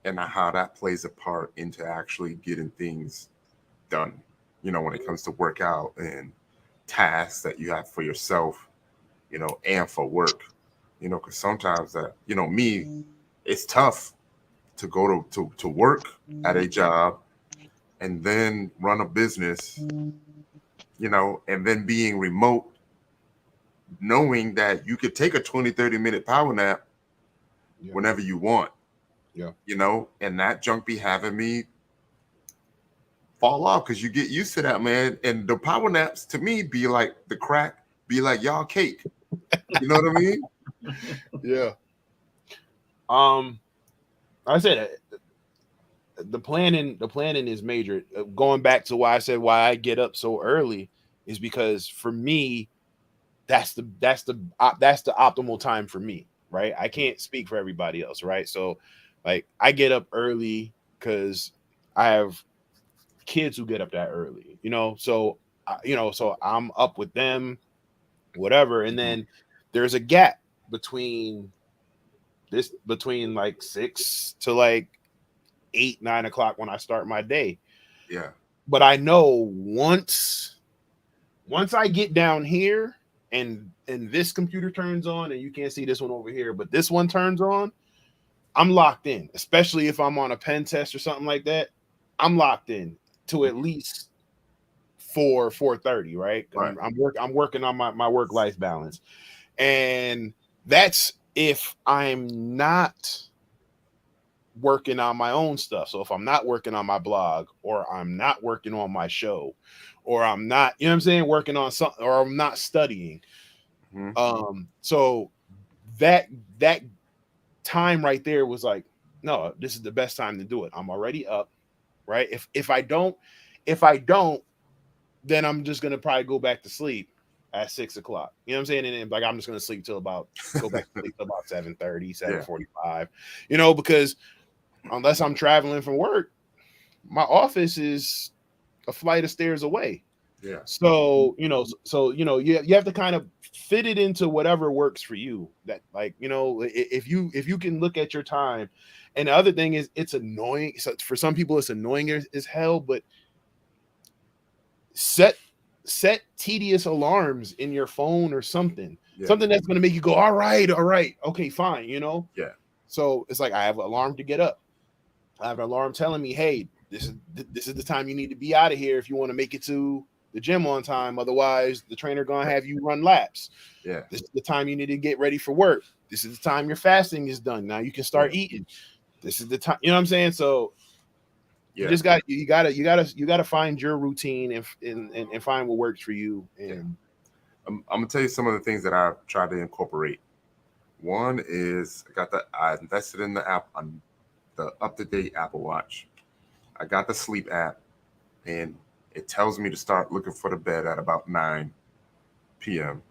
and how that plays a part into actually getting things done. When it comes to workout and tasks that you have for yourself, and for work. Because sometimes that, me, it's tough to go to work at a job and then run a business, and then being remote, knowing that you could take a 20-30 minute power nap whenever you want. Yeah. And that junk be having me fall off because you get used to that, man. And the power naps to me be like the crack, be like y'all cake. You know what I mean? Yeah. I said the planning is major. Going back to why I said why I get up so early is because for me, that's the optimal time for me, right? I can't speak for everybody else, right? So like I get up early because I have kids who get up that early, so so I'm up with them, whatever, and then there's a gap between like 6 to like 8-9 o'clock when I start my day. Yeah. But I know once I get down here and this computer turns on, and you can't see this one over here, but this one turns on, I'm locked in. Especially if I'm on a pen test or something like that, I'm locked in to at least 4:30, right? Right. I'm working on my work-life balance. And that's if I'm not working on my own stuff. So if I'm not working on my blog, or I'm not working on my show, or I'm not, working on something, or I'm not studying. So that time right there was like, no, this is the best time to do it. I'm already up, right? If I don't, then I'm just gonna probably go back to sleep at 6 o'clock. You know what I'm saying? And then like I'm just gonna sleep till go back to sleep till about 7:30, 7:45. Because unless I'm traveling from work, my office is a flight of stairs away. Yeah. So, you have to kind of fit it into whatever works for you. That like, if you can look at your time. And the other thing is it's annoying. So for some people it's annoying as hell, but set tedious alarms in your phone or something. Yeah. Something that's going to make you go, all right, okay, fine, Yeah. So it's like I have an alarm to get up. I have an alarm telling me, hey, this is the time you need to be out of here if you want to make it to the gym on time. Otherwise, the trainer gonna have you run laps. Yeah. This is the time you need to get ready for work. This is the time your fasting is done. Now you can start eating. This is the time. You know what I'm saying? So you just you gotta find your routine and find what works for you. And I'm gonna tell you some of the things that I've tried to incorporate. One is I invested in the app on the up-to-date Apple Watch. I got the sleep app, and it tells me to start looking for the bed at about 9 p.m.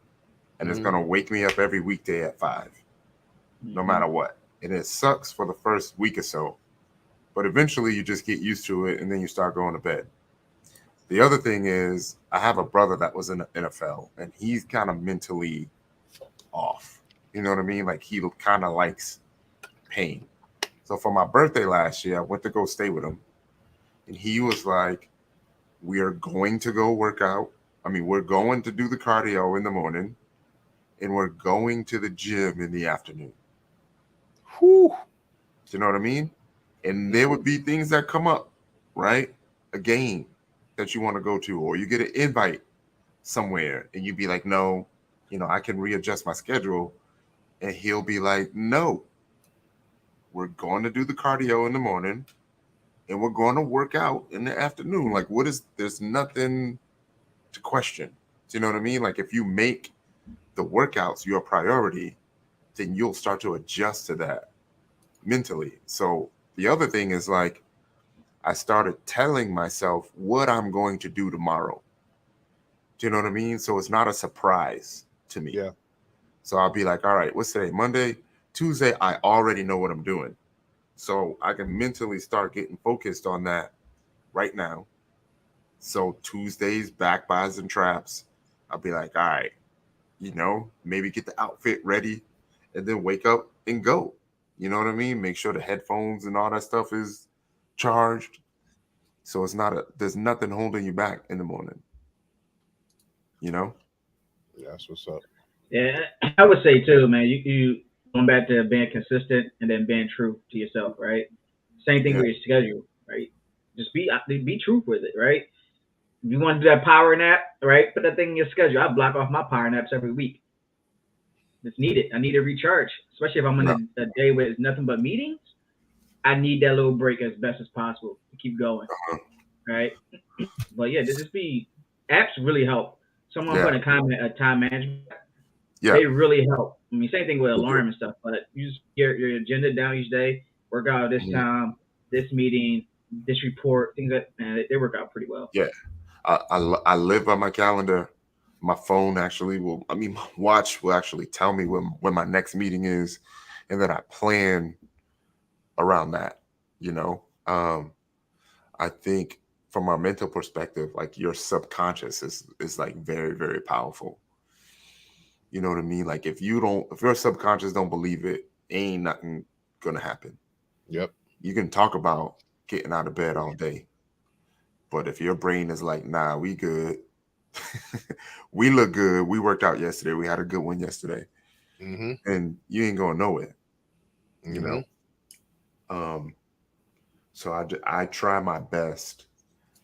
And it's gonna wake me up every weekday at 5, no matter what. And it sucks for the first week or so, but eventually you just get used to it, and then you start going to bed. The other thing is, I have a brother that was in the NFL, and he's kind of mentally off. You know what I mean? Like he kind of likes pain. So for my birthday last year, I went to go stay with him, and he was like, we are going to go work out. I mean, we're going to do the cardio in the morning, and we're going to the gym in the afternoon. Whew. Do you know what I mean? And there would be things that come up, right? A game that you want to go to, or you get an invite somewhere, and you'd be like, no, I can readjust my schedule. And he'll be like, no, we're going to do the cardio in the morning and we're going to work out in the afternoon. Like, there's nothing to question. Do you know what I mean? Like, if you make the workouts your priority, then you'll start to adjust to that mentally. So the other thing is, like, I started telling myself what I'm going to do tomorrow. Do you know what I mean? So it's not a surprise to me. Yeah. So I'll be like, all right, what's today? Monday, Tuesday, I already know what I'm doing. So I can mentally start getting focused on that right now. So Tuesdays, back buys and traps, I'll be like, all right, maybe get the outfit ready and then wake up and go. You know what I mean? Make sure the headphones and all that stuff is charged. So there's nothing holding you back in the morning. Yeah, that's what's up. Yeah, I would say too, man. You going back to being consistent and then being true to yourself, right? Same thing Yeah. with your schedule, right? Just be true with it, right? If you want to do that power nap, right? Put that thing in your schedule. I block off my power naps every week. It's needed. I need to recharge, especially if I'm on a day where it's nothing but meetings. I need that little break as best as possible to keep going, right? But yeah, just be apps really help. Someone Yeah. put a comment, a time management. Yeah. They really help. I mean, same thing with They do. alarm and stuff, but you just get your agenda down each day, work out this Mhm. time, this meeting, this report, things that, man, they work out pretty well. Yeah. I live by my calendar. My phone my watch will actually tell me when my next meeting is, and then I plan around that. I think from a mental perspective, like, your subconscious is like very, very powerful. You know what I mean? Like, if your subconscious don't believe it, ain't nothing gonna happen. Yep. You can talk about getting out of bed all day, but if your brain is like, nah, we good, we look good, we worked out yesterday, we had a good one yesterday, Mm-hmm. and you ain't going nowhere. Mm-hmm. So I try my best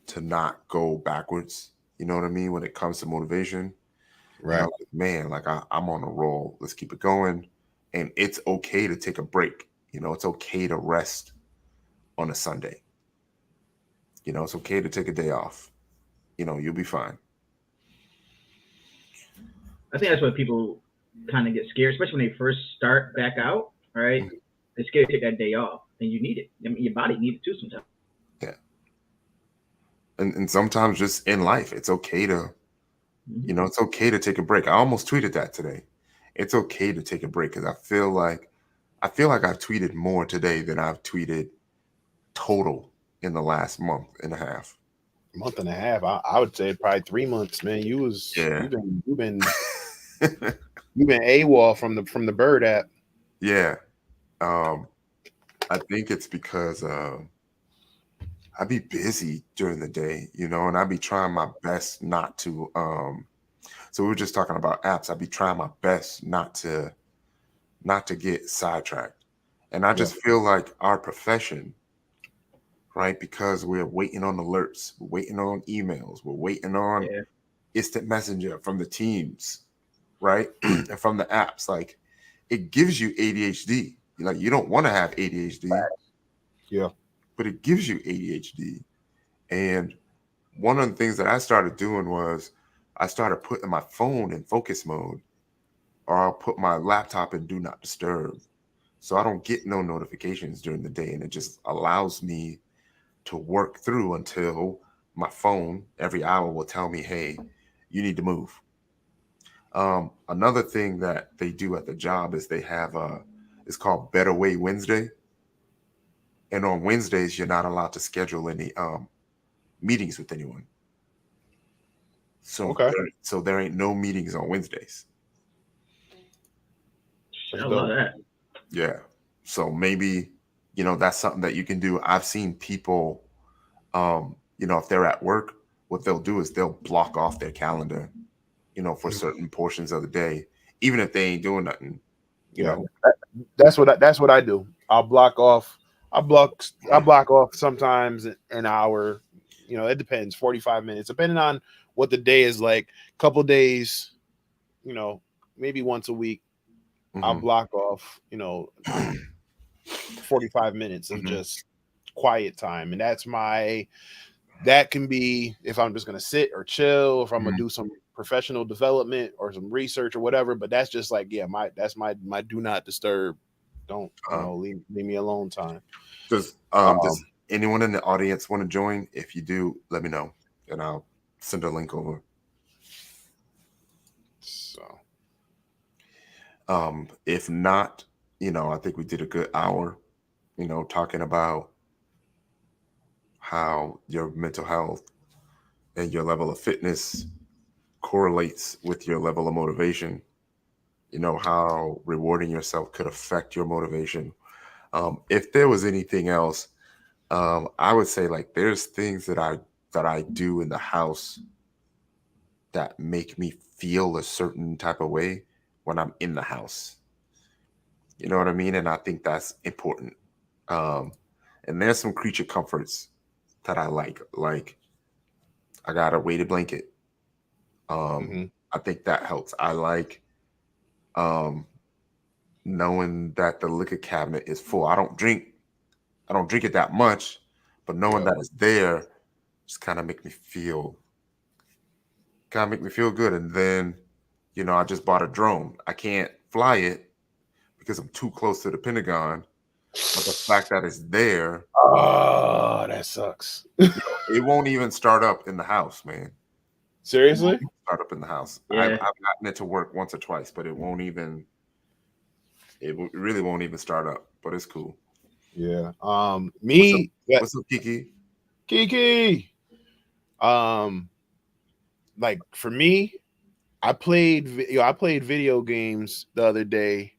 to not go backwards. You know what I mean? When it comes to motivation, Right. like, man, like, I'm on a roll. Let's keep it going. And it's okay to take a break. It's okay to rest on a Sunday. It's okay to take a day off. You'll be fine. I think that's why people kind of get scared, especially when they first start back out, right? They're scared to take that day off, and you need it. I mean, your body needs it too sometimes. Yeah. And sometimes just in life, it's okay to, it's okay to take a break. I almost tweeted that today. It's okay to take a break, because I feel like I've tweeted more today than I've tweeted total in the last month and a half. Month and a half. I would say probably 3 months, man. Yeah. You've been AWOL from the Bird app. Yeah. I think it's because I be busy during the day, and I be trying my best not to. So we were just talking about apps. I be trying my best not to get sidetracked, and I just feel like our profession, right? Because we're waiting on alerts, we're waiting on emails, we're waiting on instant messenger from the teams, right? And from the apps, like, it gives you ADHD. Like, you don't want to have ADHD. Yeah. But it gives you ADHD. And one of the things that I started doing was I started putting my phone in focus mode, or I'll put my laptop in do not disturb, so I don't get no notifications during the day. And it just allows me to work through until my phone every hour will tell me, hey, you need to move. Another thing that they do at the job is they have it's called Better Way Wednesday. And on Wednesdays, you're not allowed to schedule any meetings with anyone. So there ain't no meetings on Wednesdays. I love that. Yeah. So maybe, that's something that you can do. I've seen people, if they're at work, what they'll do is they'll block off their calendar, for certain portions of the day, even if they ain't doing nothing. You know, that's what I do. I'll block off. I block off sometimes an hour. You know, it depends. 45 minutes, depending on what the day is like. Couple days, you know, maybe once a week. I'll block off, you know, 45 minutes of just quiet time, and that can be if I'm just gonna sit or chill, if I'm gonna do some professional development or some research or whatever. But that's just like, yeah, my do not disturb. Don't leave me alone time. Does anyone in the audience want to join? If you do, let me know, and I'll send a link over. So, if not, you know, I think we did a good hour, you know, talking about how your mental health and your level of fitness correlates with your level of motivation. You know, how rewarding yourself could affect your motivation. If there was anything else, I would say like there's things that I do in the house that make me feel a certain type of way when I'm in the house. You know what I mean? And I think that's important. And there's some creature comforts that I like. Like I got a weighted blanket. I think that helps. I like knowing that the liquor cabinet is full. I don't drink it that much, but knowing that it's there just kind of make me feel good. And then, you know, I just bought a drone. I can't fly it because I'm too close to the Pentagon. But the fact that it's there, oh, that sucks. it won't even start up in the house, man. Seriously? Start up in the house. Yeah. I've gotten it to work once or twice, but it really won't even start up. But it's cool. Yeah. What's up, Kiki? Kiki. Like for me, I played video games the other day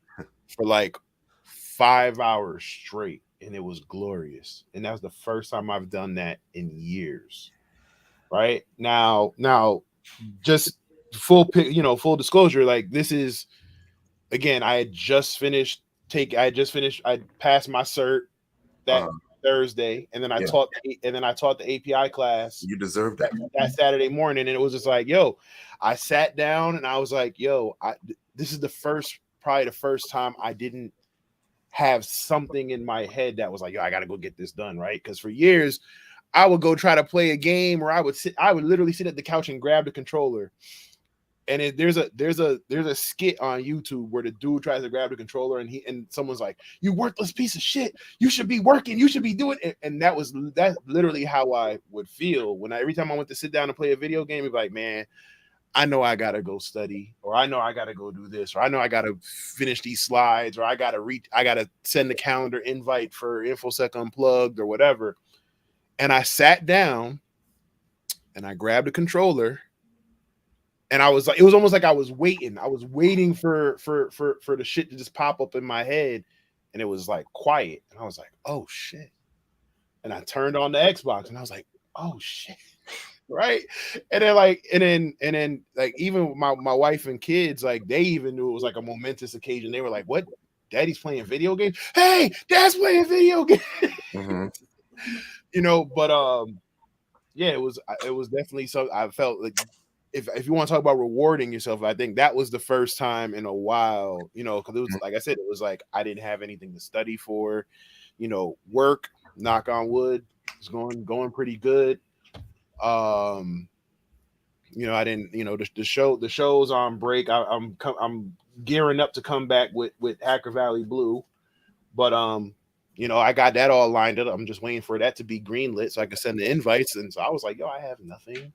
for like 5 hours straight, and it was glorious. And that was the first time I've done that in years. Right now, just full disclosure. Like this is again, I passed my cert that Thursday, and then I taught the API class. You deserve that Saturday morning, and it was just like, yo, I sat down and I was like, yo, this is probably the first time I didn't have something in my head that was like, yo, I gotta go get this done, right? Because for years I would go try to play a game, or I would literally sit at the couch and grab the controller. And there's a skit on YouTube where the dude tries to grab the controller and someone's like, "You worthless piece of shit! You should be working. You should be doing it." And that's literally how I would feel every time I went to sit down and play a video game. It'd be like, man, I know I gotta go study, or I know I gotta go do this, or I know I gotta finish these slides, or I gotta send the calendar invite for InfoSec Unplugged or whatever. And I sat down and I grabbed a controller, and I was like, it was almost like I was waiting. I was waiting for the shit to just pop up in my head, and it was like quiet. And I was like, oh shit. And I turned on the Xbox and I was like, oh shit. Right. And then even my wife and kids, like they even knew it was like a momentous occasion. They were like, what? Daddy's playing video games? Hey, Dad's playing video games. You know, but yeah, it was definitely so. I felt like if you want to talk about rewarding yourself, I think that was the first time in a while, you know, because it was like I said, it was like I didn't have anything to study for, you know, work, knock on wood, is going pretty good. You know, I didn't, you know, the show's on break. I'm gearing up to come back with Hacker Valley Blue, but you know, I got that all lined up. I'm just waiting for that to be greenlit so I can send the invites. And so I was like, yo, I have nothing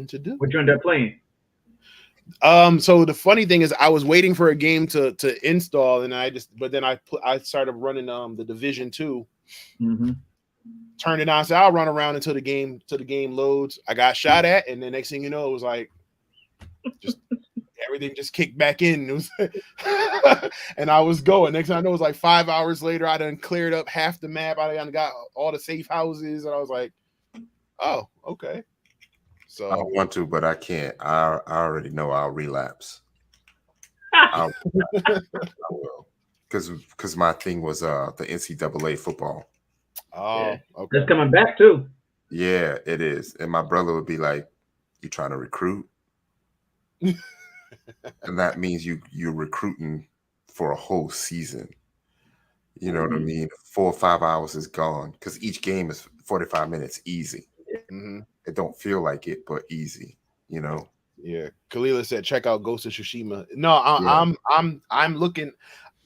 to do. What you end up playing? So the funny thing is, I was waiting for a game to install, and I started running the Division 2. Turned it on, so I'll run around until the game loads. I got shot at, and the next thing you know, it was like just everything just kicked back in. It was and I was going. Next thing I know, it was like 5 hours later. I done cleared up half the map. I done got all the safe houses, and I was like, oh, okay. So I want to, but I can't. I already know I'll relapse. I will. Because my thing was the NCAA football. Yeah, Oh, okay. that's coming back too. Yeah, it is. And my brother would be like, "You trying to recruit?" And that means you're recruiting for a whole season. You know what I Mm, mean? 4 or 5 hours is gone because each game is 45 minutes easy. Hmm. It don't feel like it, but easy. You know? Yeah, Kalila said check out Ghost of Tsushima. No, Yeah. I'm looking.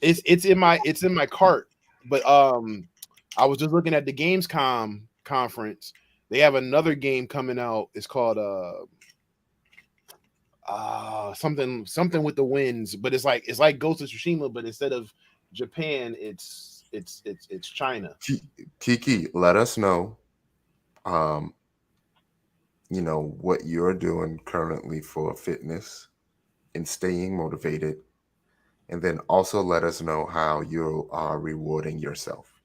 It's in my cart, but I was just looking at the Gamescom conference. They have another game coming out. It's called something with the winds, but it's like Ghost of Tsushima, but instead of Japan, it's China. Kiki, let us know. Um, what you're doing currently for fitness and staying motivated, and then also let us know how you are rewarding yourself.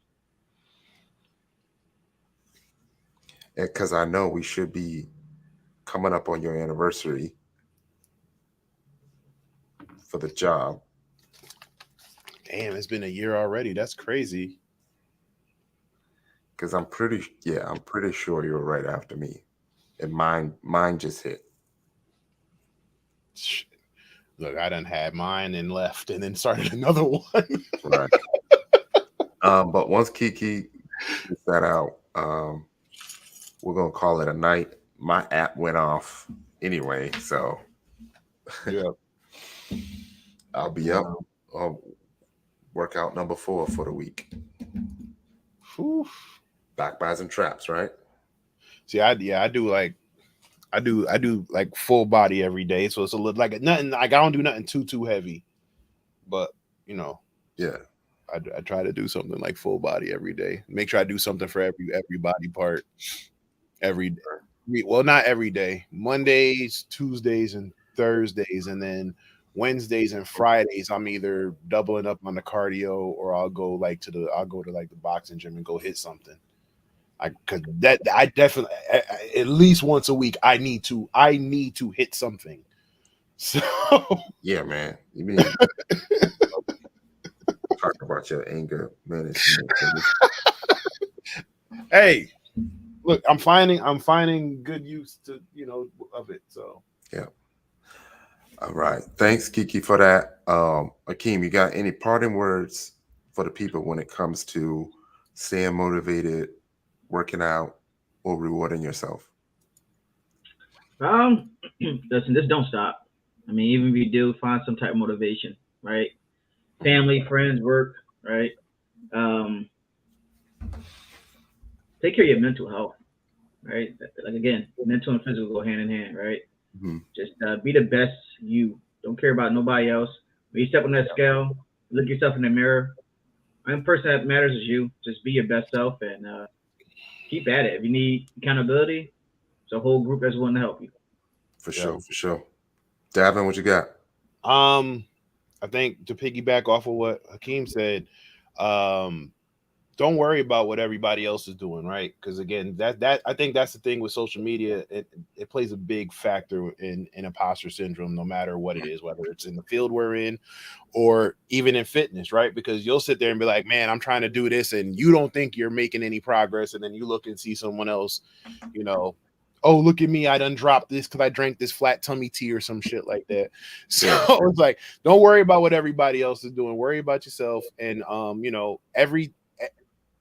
Because I know we should be coming up on your anniversary for the job. Damn, it's been a year already. That's crazy. Because I'm pretty sure you're right after me, and mine just hit. Look, I done had mine and left, and then started another one. Right. But once Kiki gets that out, we're gonna call it a night. My app went off anyway, so Yeah. I'll be up. Wow. Workout number 4 for the week. Whew. Back buys and traps, right? See, I do like I do like full body every day, so it's a little like nothing. Like I don't do nothing too heavy, but you know, Yeah. I try to do something like full body every day. Make sure I do something for every body part every day. Well, not every day. Mondays, Tuesdays, and Thursdays, and then Wednesdays and Fridays. I'm either doubling up on the cardio, or I'll go to like the boxing gym and go hit something. Cause that I definitely at least once a week I need to hit something. So Yeah, man. You mean talk about your anger management? hey, look, I'm finding good use to of it. So Yeah. All right. Thanks, Kiki, for that. Akeem, you got any parting words for the people when it comes to staying motivated, working out, or rewarding yourself? Um, listen, just don't stop. I mean, even if you do, find some type of motivation, right? Family, friends, work, right? Um, take care of your mental health, right? Like again, mental and physical go hand in hand, right? Mhm. Just be the best you. Don't care about nobody else. When you step on that scale, look yourself in the mirror. The only person that matters is you. Just be your best self and keep at it. If you need accountability, it's a whole group that's willing to help you. For yeah. sure, for sure. Davin, what you got? Um, I think to piggyback off of what Hakeem said, um, don't worry about what everybody else is doing, right? Because again, that I think that's the thing with social media. It plays a big factor in imposter syndrome, no matter what it is, whether it's in the field we're in or even in fitness, right? Because you'll sit there and be like, man, I'm trying to do this, and you don't think you're making any progress, and then you look and see someone else, you know. Oh, look at me! I done dropped this because I drank this flat tummy tea or some shit like that. So Yeah. it's like, don't worry about what everybody else is doing. Worry about yourself, and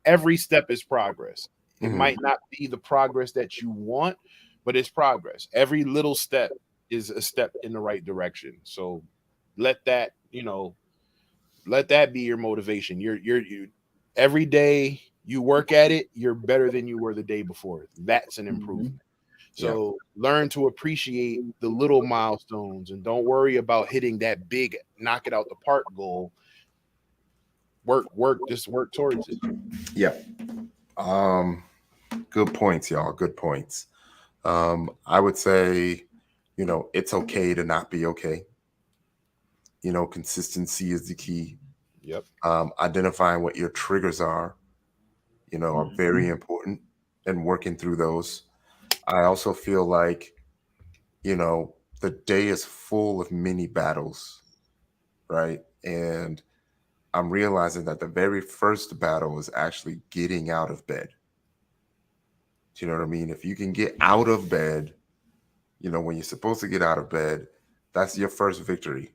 every step is progress. It Mhm. might not be the progress that you want, but it's progress. Every little step is a step in the right direction. So let that, let that be your motivation. You every day you work at it, you're better than you were the day before. That's an Mm-hmm. improvement. Yeah. So learn to appreciate the little milestones and don't worry about hitting that big knock it out the park goal. Just work towards it. Yeah. Um, Good points, y'all. Good points. I would say, it's okay to not be okay. Consistency is the key. Yep. Identifying what your triggers are Mm-hmm. very important, and working through those. I also feel like, the day is full of mini battles. right? And I'm realizing that the very first battle is actually getting out of bed. Do you know what I mean? If you can get out of bed, when you're supposed to get out of bed, that's your first victory.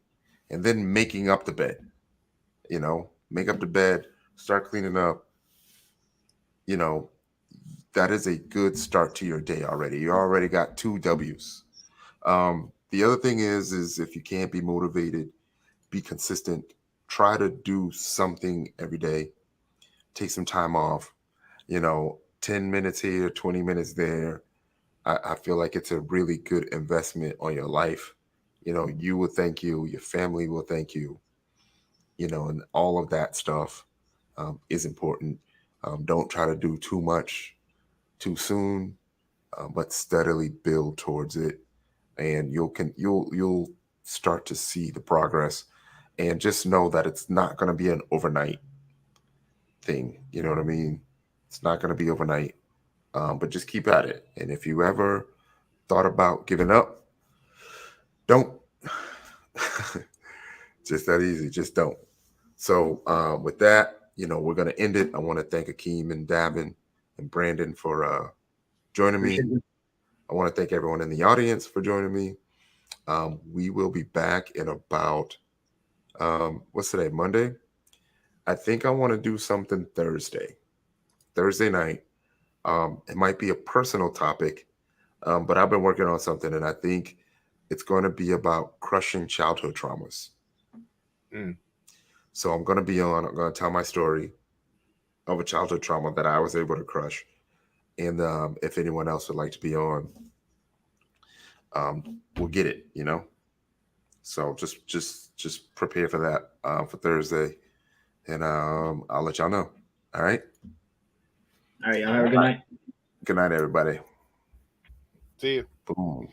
And then making up the bed, make up the bed, start cleaning up, you know, that is a good start to your day already. You already got two W's. The other thing is if you can't be motivated, be consistent. Try to do something every day. Take some time off. 10 minutes here, 20 minutes there. I feel like it's a really good investment on your life. You will thank you. Your family will thank you. And all of that stuff is important. Don't try to do too much too soon, but steadily build towards it, and you'll start to see the progress. And just know that it's not going to be an overnight thing. You know what I mean? It's not going to be overnight, but just keep at it. And if you ever thought about giving up, don't. Just that easy. Just don't. So with that, we're going to end it. I want to thank Akeem and Davin and Brandon for joining me. I want to thank everyone in the audience for joining me. We will be back in about, what's today, Monday? I think I want to do something Thursday night. It might be a personal topic, but I've been working on something, and I think it's going to be about crushing childhood traumas. So I'm going to tell my story of a childhood trauma that I was able to crush. And if anyone else would like to be on, we'll get it, So just prepare for that for Thursday, and I'll let y'all know. All right. All right, y'all have a good night. Good night, everybody. See you. Boom.